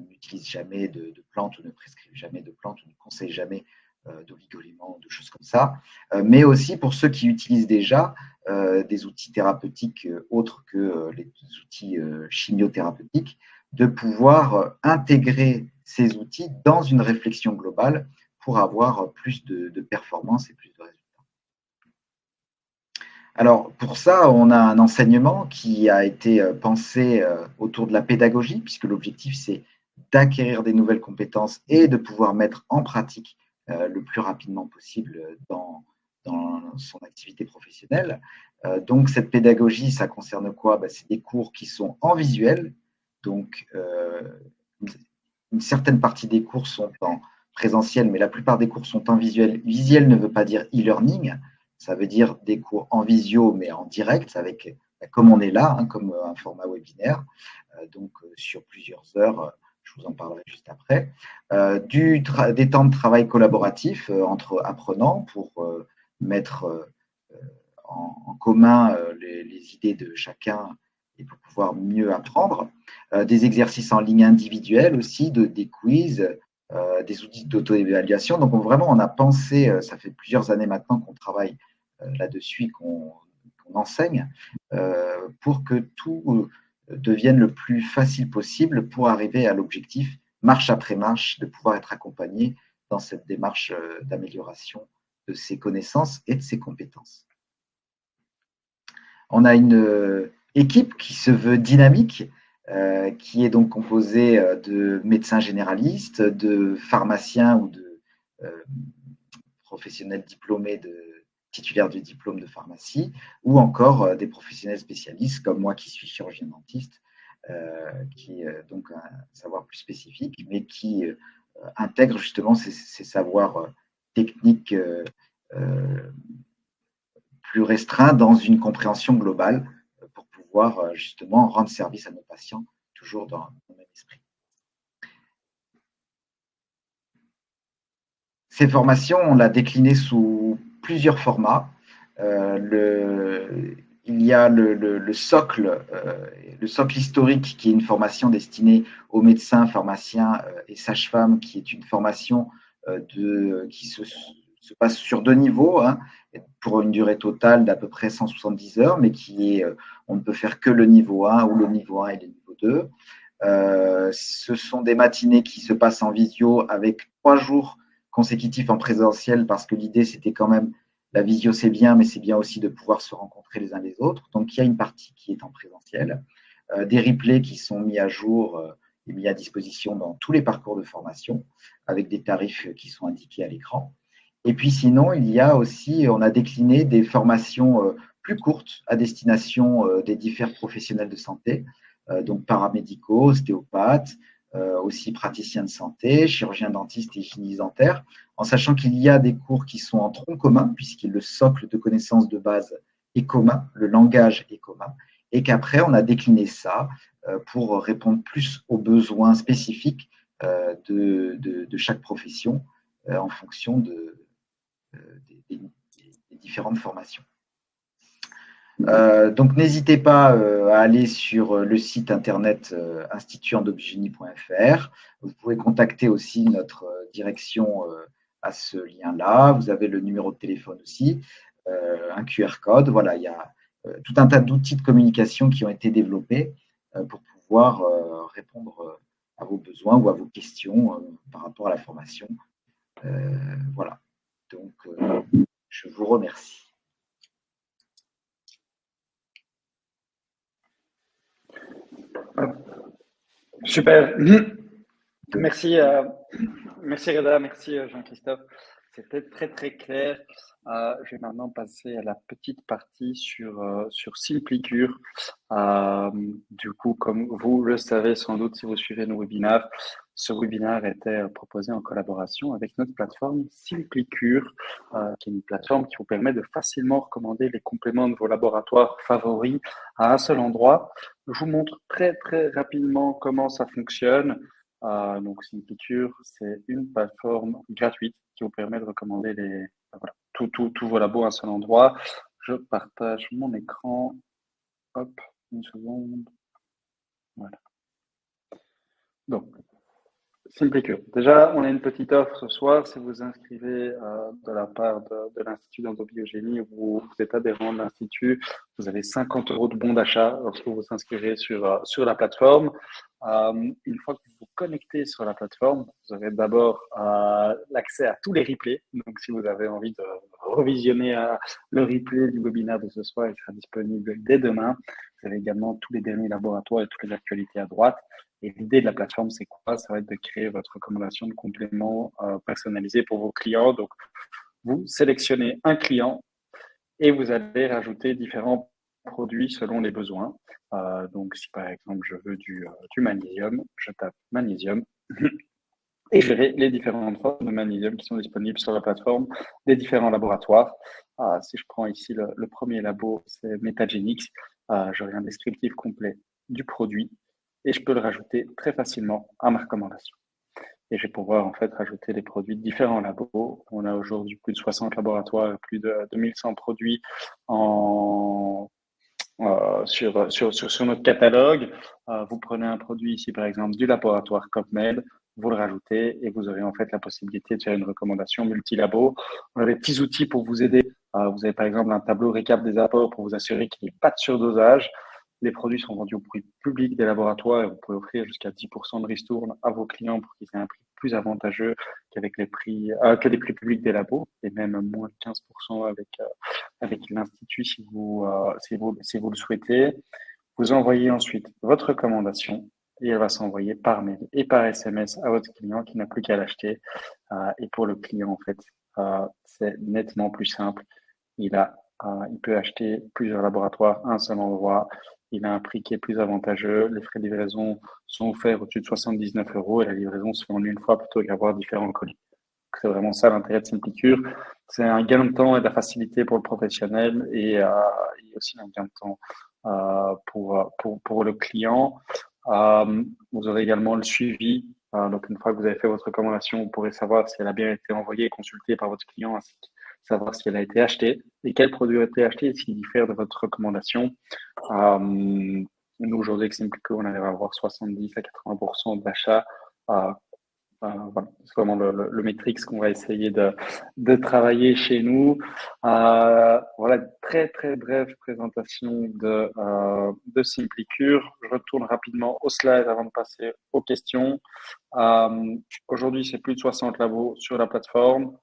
[SPEAKER 3] n'utilisent jamais de plantes ou ne prescrivent jamais de plantes ou ne conseillent jamais d'oligoéléments, de choses comme ça, mais aussi pour ceux qui utilisent déjà des outils thérapeutiques autres que les outils chimiothérapeutiques, de pouvoir intégrer ces outils dans une réflexion globale pour avoir plus de performance et plus de résultats. Alors, pour ça, on a un enseignement qui a été pensé autour de la pédagogie, puisque l'objectif, c'est d'acquérir des nouvelles compétences et de pouvoir mettre en pratique le plus rapidement possible dans son activité professionnelle. Donc, cette pédagogie, ça concerne quoi? C'est des cours qui sont en visuel. Donc, une certaine partie des cours sont en présentiel, mais la plupart des cours sont en visuel. Visuel ne veut pas dire e-learning. Ça veut dire des cours en visio, mais en direct, avec, comme on est là, hein, comme un format webinaire, donc sur plusieurs heures. Je vous en parlerai juste après. Des temps de travail collaboratifs entre apprenants pour mettre en commun les idées de chacun et pour pouvoir mieux apprendre. Des exercices en ligne individuels aussi, des quiz, des outils d'auto-évaluation. Donc vraiment, on a pensé, ça fait plusieurs années maintenant qu'on travaille là-dessus, qu'on enseigne, pour que tout devienne le plus facile possible pour arriver à l'objectif, marche après marche, de pouvoir être accompagné dans cette démarche d'amélioration de ses connaissances et de ses compétences. On a une équipe qui se veut dynamique, qui est donc composée de médecins généralistes, de pharmaciens ou de professionnels diplômés titulaires du diplôme de pharmacie, ou encore des professionnels spécialistes comme moi qui suis chirurgien dentiste, qui donc un savoir plus spécifique, mais qui intègre justement ces savoirs techniques plus restreints dans une compréhension globale pour pouvoir justement rendre service à nos patients, toujours dans le même esprit. Ces formations, on l'a décliné sous plusieurs formats. Il y a le socle historique, qui est une formation destinée aux médecins, pharmaciens et sages-femmes, qui est une formation qui se passe sur 2 niveaux, hein, pour une durée totale d'à peu près 170 heures, mais on ne peut faire que le niveau 1 ou le niveau 1 et le niveau 2. Ce sont des matinées qui se passent en visio avec 3 jours consécutifs en présentiel, parce que l'idée, c'était quand même, la visio, c'est bien, mais c'est bien aussi de pouvoir se rencontrer les uns les autres. Donc, il y a une partie qui est en présentiel, des replays qui sont mis à jour et mis à disposition dans tous les parcours de formation, avec des tarifs qui sont indiqués à l'écran. Et puis sinon, on a décliné des formations plus courtes à destination des divers professionnels de santé, donc paramédicaux, ostéopathes, aussi praticiens de santé, chirurgiens dentistes et hygiénistes dentaires, en sachant qu'il y a des cours qui sont en tronc commun, puisque le socle de connaissances de base est commun, le langage est commun, et qu'après, on a décliné ça pour répondre plus aux besoins spécifiques de chaque profession en fonction des différentes formations. Donc n'hésitez pas à aller sur le site internet institutendobigénie.fr. Vous pouvez contacter aussi notre direction à ce lien-là. Vous avez le numéro de téléphone aussi, un QR code. Voilà, il y a tout un tas d'outils de communication qui ont été développés pour pouvoir répondre à vos besoins ou à vos questions par rapport à la formation. Voilà. Donc, je vous remercie.
[SPEAKER 1] Super. Merci, merci Reda, merci Jean-Christophe. C'était très très clair. Je vais maintenant passer à la petite partie sur Simplicure. Du coup, comme vous le savez sans doute si vous suivez nos webinaires, ce webinaire était proposé en collaboration avec notre plateforme Simplicure, qui est une plateforme qui vous permet de facilement recommander les compléments de vos laboratoires favoris à un seul endroit. Je vous montre très très rapidement comment ça fonctionne. Donc Simplicure, c'est une plateforme gratuite qui vous permet de recommander voilà, tous vos labos à un seul endroit. Je partage mon écran. Hop, une seconde. Voilà. Donc, Simplicure. Déjà, on a une petite offre ce soir. Si vous vous inscrivez de la part de l'Institut d'endobiogénie, vous êtes adhérent de l'Institut, vous avez 50 € de bon d'achat lorsque vous vous inscrivez sur la plateforme. Une fois que vous vous connectez sur la plateforme, vous avez d'abord l'accès à tous les replays. Donc, si vous avez envie de revisionner le replay du webinaire de ce soir, il sera disponible dès demain. Vous avez également tous les derniers laboratoires et toutes les actualités à droite. Et l'idée de la plateforme, c'est quoi? Ça va être de créer votre recommandation de compléments personnalisés pour vos clients. Donc, vous sélectionnez un client et vous allez rajouter différents produits selon les besoins. Donc, si par exemple, je veux du magnésium, je tape magnésium. et gérer les différentes formes de magnésium qui sont disponibles sur la plateforme des différents laboratoires. Si je prends ici le premier labo, c'est Metagenix. J'aurai un descriptif complet du produit et je peux le rajouter très facilement à ma recommandation. Et je vais pouvoir en fait rajouter des produits de différents labos. On a aujourd'hui plus de 60 laboratoires, plus de 2100 produits sur notre catalogue. Vous prenez un produit ici, par exemple, du laboratoire CopMed, vous le rajoutez et vous aurez en fait la possibilité de faire une recommandation multilabo. On a des petits outils pour vous aider. Vous avez par exemple un tableau récap des apports pour vous assurer qu'il n'y ait pas de surdosage. Les produits sont vendus au prix public des laboratoires et vous pouvez offrir jusqu'à 10% de ristourne à vos clients pour qu'ils aient un prix plus avantageux qu'avec les prix, que les prix publics des labos et même moins de 15% avec l'institut si vous le souhaitez. Vous envoyez ensuite votre recommandation et elle va s'envoyer par mail et par SMS à votre client qui n'a plus qu'à l'acheter. Et pour le client, en fait, c'est nettement plus simple. Il peut acheter plusieurs laboratoires à un seul endroit. Il a un prix qui est plus avantageux. Les frais de livraison sont offerts au-dessus de 79 € et la livraison se fait en une fois plutôt qu'avoir différents colis. C'est vraiment ça l'intérêt de Simplicure. C'est un gain de temps et de la facilité pour le professionnel et aussi un gain de temps pour le client. Vous aurez également le suivi. Donc, une fois que vous avez fait votre recommandation, vous pourrez savoir si elle a bien été envoyée et consultée par votre client, ainsi que savoir si elle a été achetée et quel produit a été acheté et s'il diffère de votre recommandation. Nous, aujourd'hui, avec Simplicure, on arrive à avoir 70 à 80% d'achat. Voilà, c'est vraiment le métrix qu'on va essayer de travailler chez nous. Voilà, une très très brève présentation de Simplicure. Je retourne rapidement au slide avant de passer aux questions. Aujourd'hui, c'est plus de 60 labos sur la plateforme.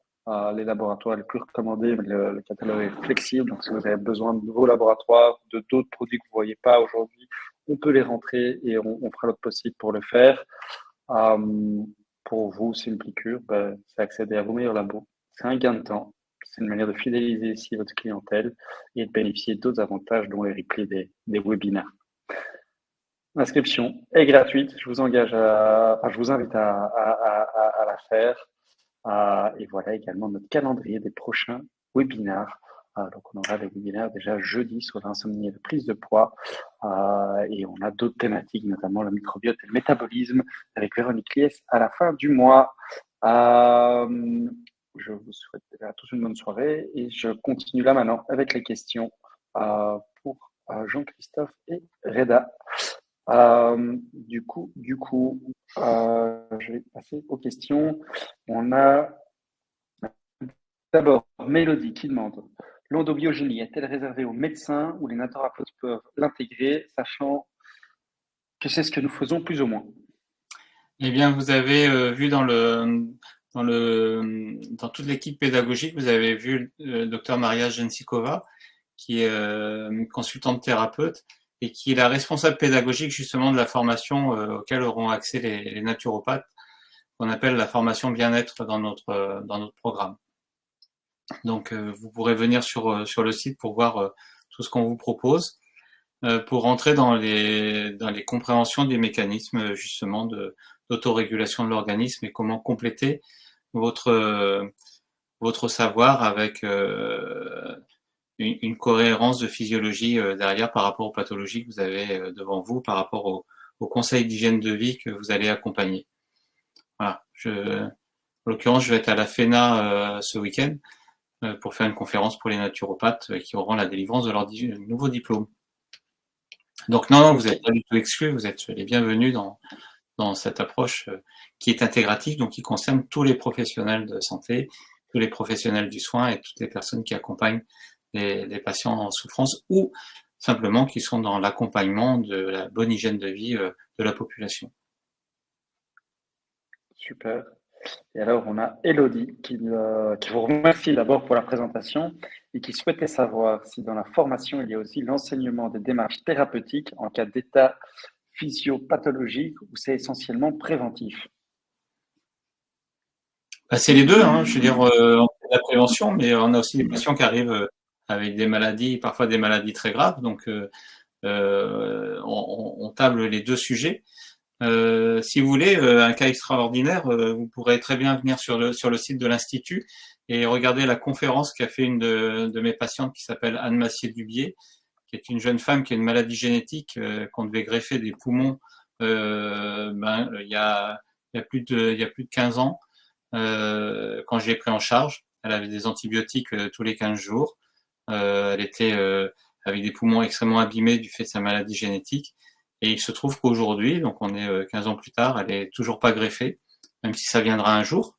[SPEAKER 1] Les laboratoires les plus recommandés, mais le catalogue est flexible. Donc, si vous avez besoin de nouveaux laboratoires, de d'autres produits que vous ne voyez pas aujourd'hui, on peut les rentrer et on fera notre possible pour le faire. Pour vous, Simplicure, c'est accéder à vos meilleurs labos. C'est un gain de temps. C'est une manière de fidéliser ici votre clientèle et de bénéficier d'autres avantages, dont les replays des webinaires. L'inscription est gratuite. Je vous invite à la faire. Et voilà également notre calendrier des prochains webinaires. Donc, on aura des webinaires déjà jeudi sur l'insomnie et la prise de poids. Et on a d'autres thématiques, notamment le microbiote et le métabolisme, avec Véronique Lies à la fin du mois. Je vous souhaite à tous une bonne soirée et je continue là maintenant avec les questions pour Jean-Christophe et Reda. Du coup, je vais passer aux questions. On a d'abord Mélodie qui demande: l'endobiogénie est-elle réservée aux médecins ou les naturapeutes peuvent l'intégrer, sachant que c'est ce que nous faisons plus ou moins?
[SPEAKER 2] Eh bien, vous avez vu dans toute l'équipe pédagogique, vous avez vu le docteur Maria Jensikova, qui est une consultante thérapeute et qui est la responsable pédagogique justement de la formation auquel auront accès les naturopathes, qu'on appelle la formation bien-être dans notre programme. Donc, vous pourrez venir sur le site pour voir tout ce qu'on vous propose, pour rentrer dans les compréhensions des mécanismes justement d'autorégulation de l'organisme et comment compléter votre savoir avec une cohérence de physiologie derrière par rapport aux pathologies que vous avez devant vous, par rapport aux conseils d'hygiène de vie que vous allez accompagner. Voilà. En l'occurrence, je vais être à la FENA ce week-end pour faire une conférence pour les naturopathes qui auront la délivrance de leur nouveau diplôme. Donc non, vous n'êtes pas du tout exclus, vous êtes les bienvenus dans cette approche qui est intégrative, donc qui concerne tous les professionnels de santé, tous les professionnels du soin et toutes les personnes qui accompagnent les patients en souffrance ou simplement qui sont dans l'accompagnement de la bonne hygiène de vie de la population.
[SPEAKER 1] Super. Et alors, on a Elodie qui vous remercie d'abord pour la présentation et qui souhaitait savoir si dans la formation, il y a aussi l'enseignement des démarches thérapeutiques en cas d'état physiopathologique ou c'est essentiellement préventif.
[SPEAKER 2] C'est les deux, hein. Je veux dire, on fait de la prévention, mais on a aussi des patients qui arrivent avec des maladies, parfois des maladies très graves, donc on table les deux sujets. Si vous voulez un cas extraordinaire, vous pourrez très bien venir sur le site de l'Institut et regarder la conférence qu'a fait une de mes patientes qui s'appelle Anne Massier-Dubier, qui est une jeune femme qui a une maladie génétique, qu'on devait greffer des poumons il y a plus de 15 ans, quand je l'ai pris en charge. Elle avait des antibiotiques tous les 15 jours. Elle était avec des poumons extrêmement abîmés du fait de sa maladie génétique. Et il se trouve qu'aujourd'hui, donc on est 15 ans plus tard, elle est toujours pas greffée, même si ça viendra un jour.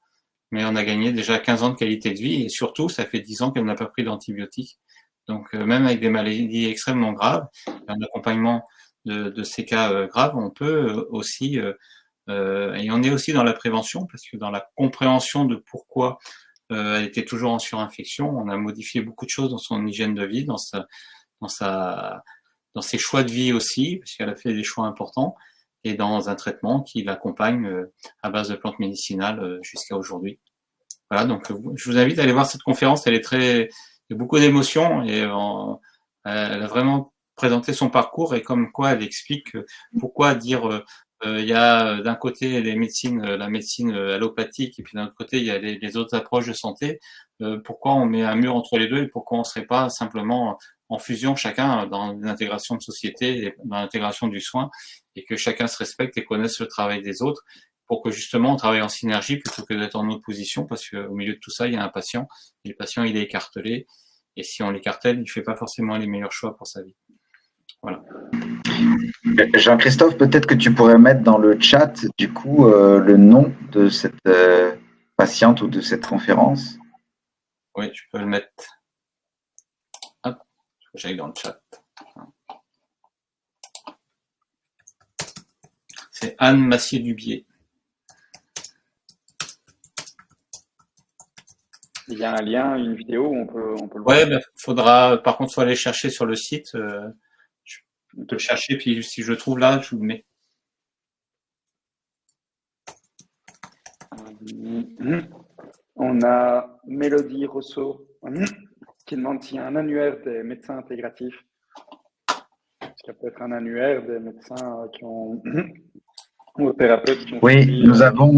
[SPEAKER 2] Mais on a gagné déjà 15 ans de qualité de vie et surtout, ça fait 10 ans qu'elle n'a pas pris d'antibiotiques. Donc même avec des maladies extrêmement graves, un accompagnement de ces cas graves, on peut aussi, et on est aussi dans la prévention, parce que dans la compréhension de pourquoi elle était toujours en surinfection, on a modifié beaucoup de choses dans son hygiène de vie, dans ses choix de vie aussi, parce qu'elle a fait des choix importants, et dans un traitement qui l'accompagne à base de plantes médicinales jusqu'à aujourd'hui. Voilà, donc je vous invite à aller voir cette conférence, il y a beaucoup d'émotions et elle a vraiment présenté son parcours et comme quoi elle explique pourquoi dire il y a d'un côté la médecine allopathique et puis d'un autre côté il y a les autres approches de santé, pourquoi on met un mur entre les deux et pourquoi on ne serait pas simplement en fusion chacun dans l'intégration de société et dans l'intégration du soin et que chacun se respecte et connaisse le travail des autres pour que justement on travaille en synergie plutôt que d'être en opposition, parce qu'au milieu de tout ça, il y a un patient, et le patient, il est écartelé, et si on l'écartèle, il ne fait pas forcément les meilleurs choix pour sa vie. Voilà.
[SPEAKER 3] Jean-Christophe, peut-être que tu pourrais mettre dans le chat, du coup, le nom de cette patiente ou de cette conférence.
[SPEAKER 2] Oui, je peux le mettre. Hop, j'aille dans le chat. C'est Anne Massier-Dubier.
[SPEAKER 1] Il y a un lien, une vidéo où on peut le
[SPEAKER 2] voir.
[SPEAKER 1] voir.
[SPEAKER 2] Faudra, par contre, faut aller chercher sur le site. Je peux le chercher, puis si je le trouve là, je vous le mets.
[SPEAKER 1] On a Mélodie Rousseau qui demande s'il y a un annuaire des médecins intégratifs. Est-ce qu'il y a peut-être un annuaire des médecins qui ont ou thérapeutes qui ont
[SPEAKER 3] Oui, nous avons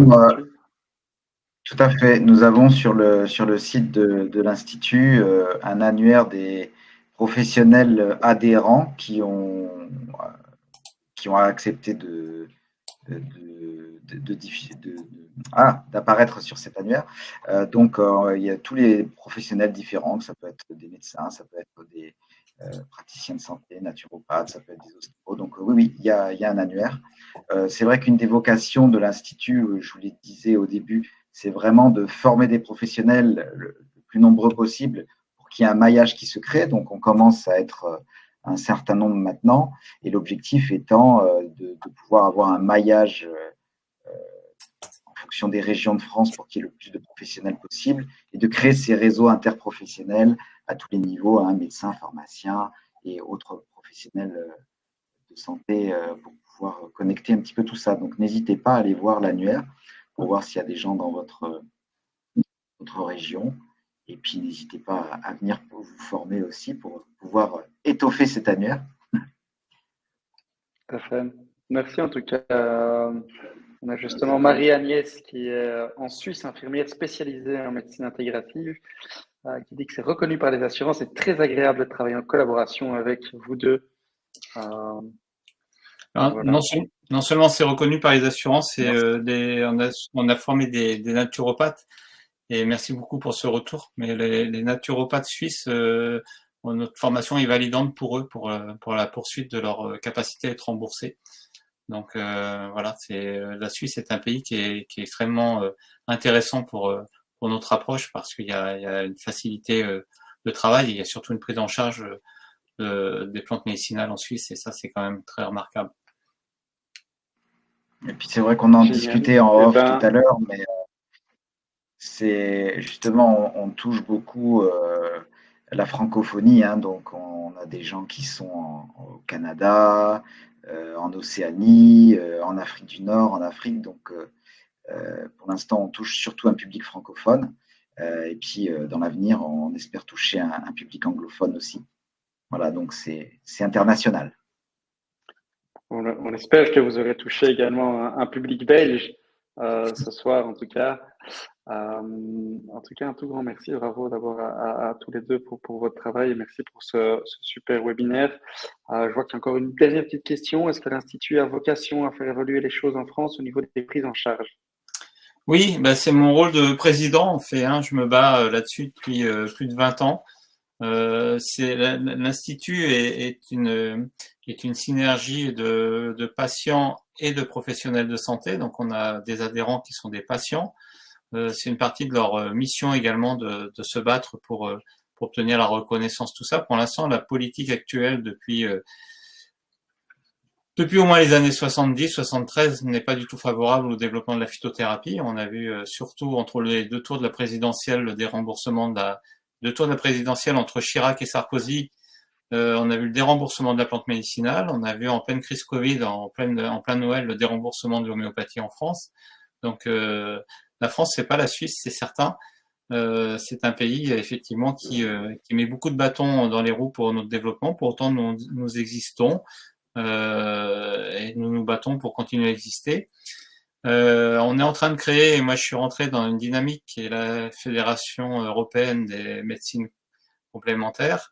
[SPEAKER 3] tout à fait. Nous avons sur le site de l'Institut un annuaire des professionnels adhérents qui ont accepté d'apparaître sur cet annuaire. Donc, il y a tous les professionnels différents, que ça peut être des médecins, ça peut être des praticiens de santé, naturopathes, ça peut être des ostéos. Donc, oui, il y a un annuaire. C'est vrai qu'une des vocations de l'Institut, je vous le disais au début, c'est vraiment de former des professionnels le plus nombreux possible pour qu'il y ait un maillage qui se crée. Donc, on commence à être un certain nombre maintenant, et l'objectif étant de pouvoir avoir un maillage en fonction des régions de France pour qu'il y ait le plus de professionnels possible et de créer ces réseaux interprofessionnels à tous les niveaux, médecins, pharmaciens et autres professionnels de santé pour pouvoir connecter un petit peu tout ça. Donc, n'hésitez pas à aller voir l'annuaire pour voir s'il y a des gens dans votre région. Et puis, n'hésitez pas à venir pour vous former aussi pour pouvoir étoffer cet annuaire.
[SPEAKER 1] Tout à fait. Merci en tout cas. On a justement Marie-Agnès qui est en Suisse, infirmière spécialisée en médecine intégrative, qui dit que c'est reconnu par les assurances et très agréable de travailler en collaboration avec vous deux.
[SPEAKER 2] Voilà. Non seulement c'est reconnu par les assurances, et on a formé des naturopathes, et merci beaucoup pour ce retour, mais les naturopathes suisses, notre formation est validante pour eux, pour la poursuite de leur capacité à être remboursés. Donc voilà, la Suisse est un pays qui est extrêmement intéressant pour notre approche, parce qu'il y a une facilité de travail, et il y a surtout une prise en charge des plantes médicinales en Suisse, et ça c'est quand même très remarquable.
[SPEAKER 3] Et puis c'est vrai qu'on en discutait en off tout à l'heure, mais c'est justement, on touche beaucoup la francophonie, donc on a des gens qui sont au Canada, en Océanie, en Afrique du Nord, en Afrique, donc pour l'instant on touche surtout un public francophone, et puis dans l'avenir on espère toucher un public anglophone aussi. Voilà, donc c'est international.
[SPEAKER 1] on espère que vous aurez touché également un public belge ce soir, en tout cas. En tout cas, un tout grand merci, bravo d'abord à tous les deux pour votre travail et merci pour ce super webinaire. Je vois qu'il y a encore une dernière petite question. Est-ce que l'Institut a vocation à faire évoluer les choses en France au niveau des prises en charge?
[SPEAKER 2] Oui, bah c'est mon rôle de président en fait. Hein, je me bats là-dessus depuis plus de 20 ans. L'Institut est une synergie de patients et de professionnels de santé. Donc on a des adhérents qui sont des patients. C'est une partie de leur mission également de se battre pour obtenir la reconnaissance, tout ça. Pour l'instant, la politique actuelle depuis au moins les années 70-73 n'est pas du tout favorable au développement de la phytothérapie. On a vu surtout entre les deux tours de la présidentielle le déremboursement deux tours de la présidentielle entre Chirac et Sarkozy. On a vu le déremboursement de la plante médicinale. On a vu en pleine crise Covid, en plein Noël, le déremboursement de l'homéopathie en France. Donc la France, c'est pas la Suisse, c'est certain. C'est un pays effectivement qui met beaucoup de bâtons dans les roues pour notre développement. Pour autant, nous existons. Et nous nous battons pour continuer à exister. On est en train de créer, et moi je suis rentré dans une dynamique qui est la Fédération européenne des médecines complémentaires,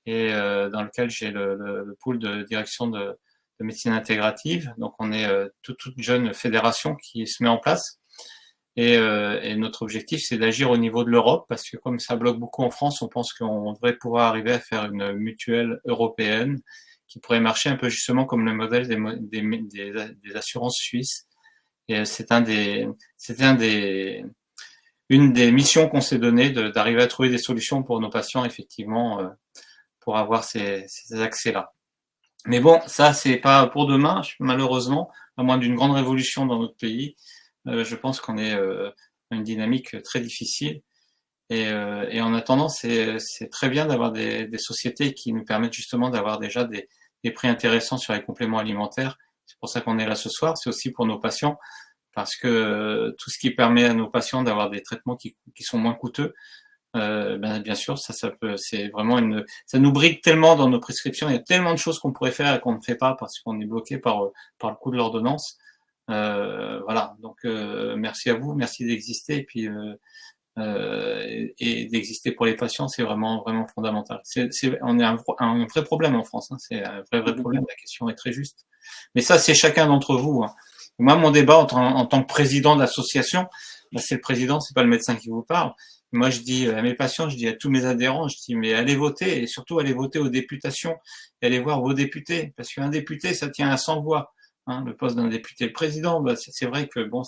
[SPEAKER 2] et dans lequel j'ai le pôle de direction de médecine intégrative. Donc on est toute jeune fédération qui se met en place. Et notre objectif, c'est d'agir au niveau de l'Europe, parce que comme ça bloque beaucoup en France, on pense qu'on devrait pouvoir arriver à faire une mutuelle européenne qui pourrait marcher un peu justement comme le modèle des assurances suisses. Et une des missions qu'on s'est données d'arriver à trouver des solutions pour nos patients, effectivement, pour avoir ces accès-là. Mais bon, ça, c'est pas pour demain, malheureusement, à moins d'une grande révolution dans notre pays. Je pense qu'on est une dynamique très difficile. Et en attendant, c'est très bien d'avoir des sociétés qui nous permettent justement d'avoir déjà des prix intéressants sur les compléments alimentaires. C'est pour ça qu'on est là ce soir. C'est aussi pour nos patients, parce que tout ce qui permet à nos patients d'avoir des traitements qui sont moins coûteux, bien sûr, c'est vraiment ça nous brigue tellement dans nos prescriptions. Il y a tellement de choses qu'on pourrait faire et qu'on ne fait pas parce qu'on est bloqué par le coût de l'ordonnance. Voilà. Donc, merci à vous, merci d'exister. Et puis, et d'exister pour les patients, c'est vraiment fondamental. On a un vrai problème en France, hein, c'est un vrai problème. La question est très juste. Mais ça, c'est chacun d'entre vous. Hein. Moi, mon débat en tant que président d'association, c'est le président, c'est pas le médecin qui vous parle. Moi, je dis à mes patients, je dis à tous mes adhérents, je dis mais allez voter et surtout allez voter aux députations et allez voir vos députés, parce qu'un député, ça tient à 100 voix. Hein, le poste d'un député, le président, c'est vrai que bon,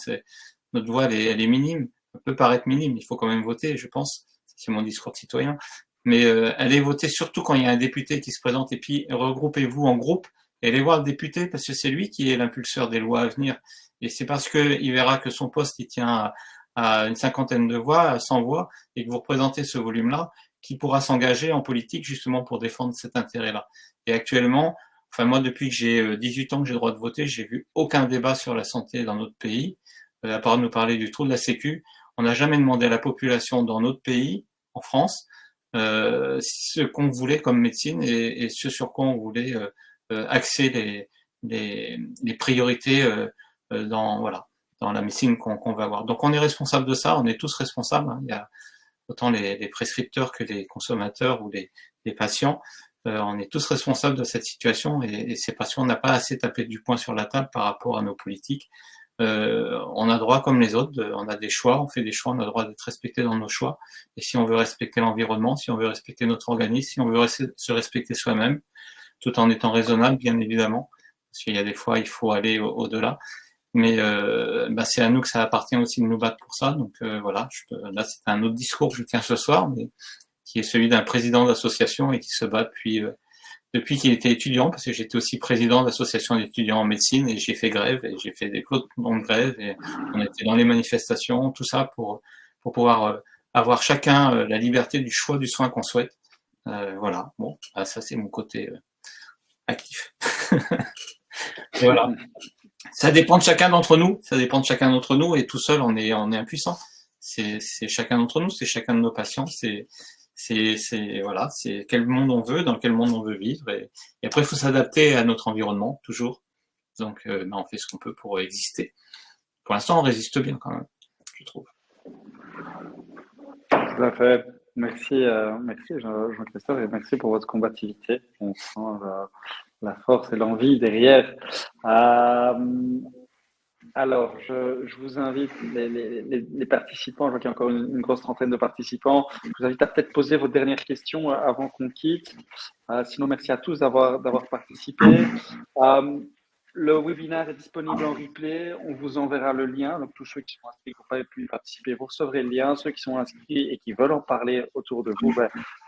[SPEAKER 2] notre voix, elle est minime. Ça peut paraître minime, il faut quand même voter, je pense. C'est mon discours de citoyen. Mais allez voter surtout quand il y a un député qui se présente, et puis regroupez-vous en groupe et allez voir le député, parce que c'est lui qui est l'impulseur des lois à venir. Et c'est parce qu'il verra que son poste il tient à une cinquantaine de voix, à 100 voix, et que vous représentez ce volume-là, qu'il pourra s'engager en politique justement pour défendre cet intérêt-là. Et actuellement, enfin moi depuis que j'ai 18 ans que j'ai le droit de voter, j'ai vu aucun débat sur la santé dans notre pays, à part nous parler du trou de la Sécu. On n'a jamais demandé à la population dans notre pays, en France, ce qu'on voulait comme médecine et ce sur quoi on voulait axer les priorités dans la médecine qu'on va avoir. Donc on est responsable de ça, on est tous responsables. Hein. Il y a autant les prescripteurs que les consommateurs ou les patients. On est tous responsables de cette situation et c'est parce qu'on n'a pas assez tapé du poing sur la table par rapport à nos politiques. On a droit comme les autres, on a des choix, on fait des choix, on a le droit d'être respecté dans nos choix. Et si on veut respecter l'environnement, si on veut respecter notre organisme, si on veut se respecter soi-même, tout en étant raisonnable, bien évidemment, parce qu'il y a des fois, il faut aller au-delà. Mais c'est à nous que ça appartient aussi de nous battre pour ça. Donc voilà, là c'est un autre discours que je tiens ce soir, mais qui est celui d'un président d'association et qui se bat depuis qu'il était étudiant, parce que j'étais aussi président d'association d'étudiants en médecine et j'ai fait grève et j'ai fait des pelotons de grève et on était dans les manifestations, tout ça pour pouvoir avoir chacun la liberté du choix du soin qu'on souhaite. Voilà, bon, ça c'est mon côté actif. Et voilà. Ça dépend de chacun d'entre nous, et tout seul on est impuissant. C'est chacun d'entre nous, c'est chacun de nos patients, c'est quel monde on veut, dans quel monde on veut vivre, et après il faut s'adapter à notre environnement toujours. Donc, on fait ce qu'on peut pour exister. Pour l'instant, on résiste bien quand même, je trouve.
[SPEAKER 1] Tout à fait. Merci, merci Jean-Christophe, et merci pour votre combativité. On sent la force et l'envie derrière. Alors, je vous invite, les participants, je vois qu'il y a encore une grosse trentaine de participants, je vous invite à peut-être poser vos dernières questions avant qu'on quitte. Sinon, merci à tous d'avoir participé. Le webinaire est disponible en replay. On vous enverra le lien. Donc, tous ceux qui sont inscrits, qui n'ont pas pu participer, vous recevrez le lien. Ceux qui sont inscrits et qui veulent en parler autour de vous,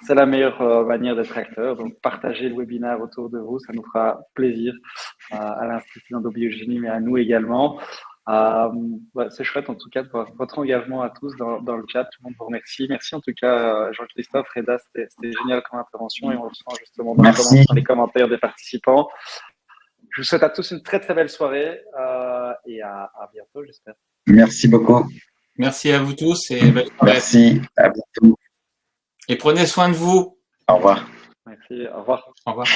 [SPEAKER 1] c'est la meilleure manière d'être acteur. Donc, partagez le webinaire autour de vous. Ça nous fera plaisir à l'Institut d'Endobiogénie, mais à nous également. C'est chouette en tout cas de voir votre engagement à tous dans le chat. Tout le monde vous remercie. Merci en tout cas Jean-Christophe, Reda, c'était génial comme intervention et on le sent justement dans les commentaires des participants. Je vous souhaite à tous une très très belle soirée et à bientôt, j'espère.
[SPEAKER 3] Merci beaucoup.
[SPEAKER 2] Merci à vous tous et belle soirée.
[SPEAKER 3] Merci, à bientôt.
[SPEAKER 2] Et prenez soin de vous.
[SPEAKER 3] Au revoir.
[SPEAKER 1] Merci, au revoir.
[SPEAKER 2] Au revoir.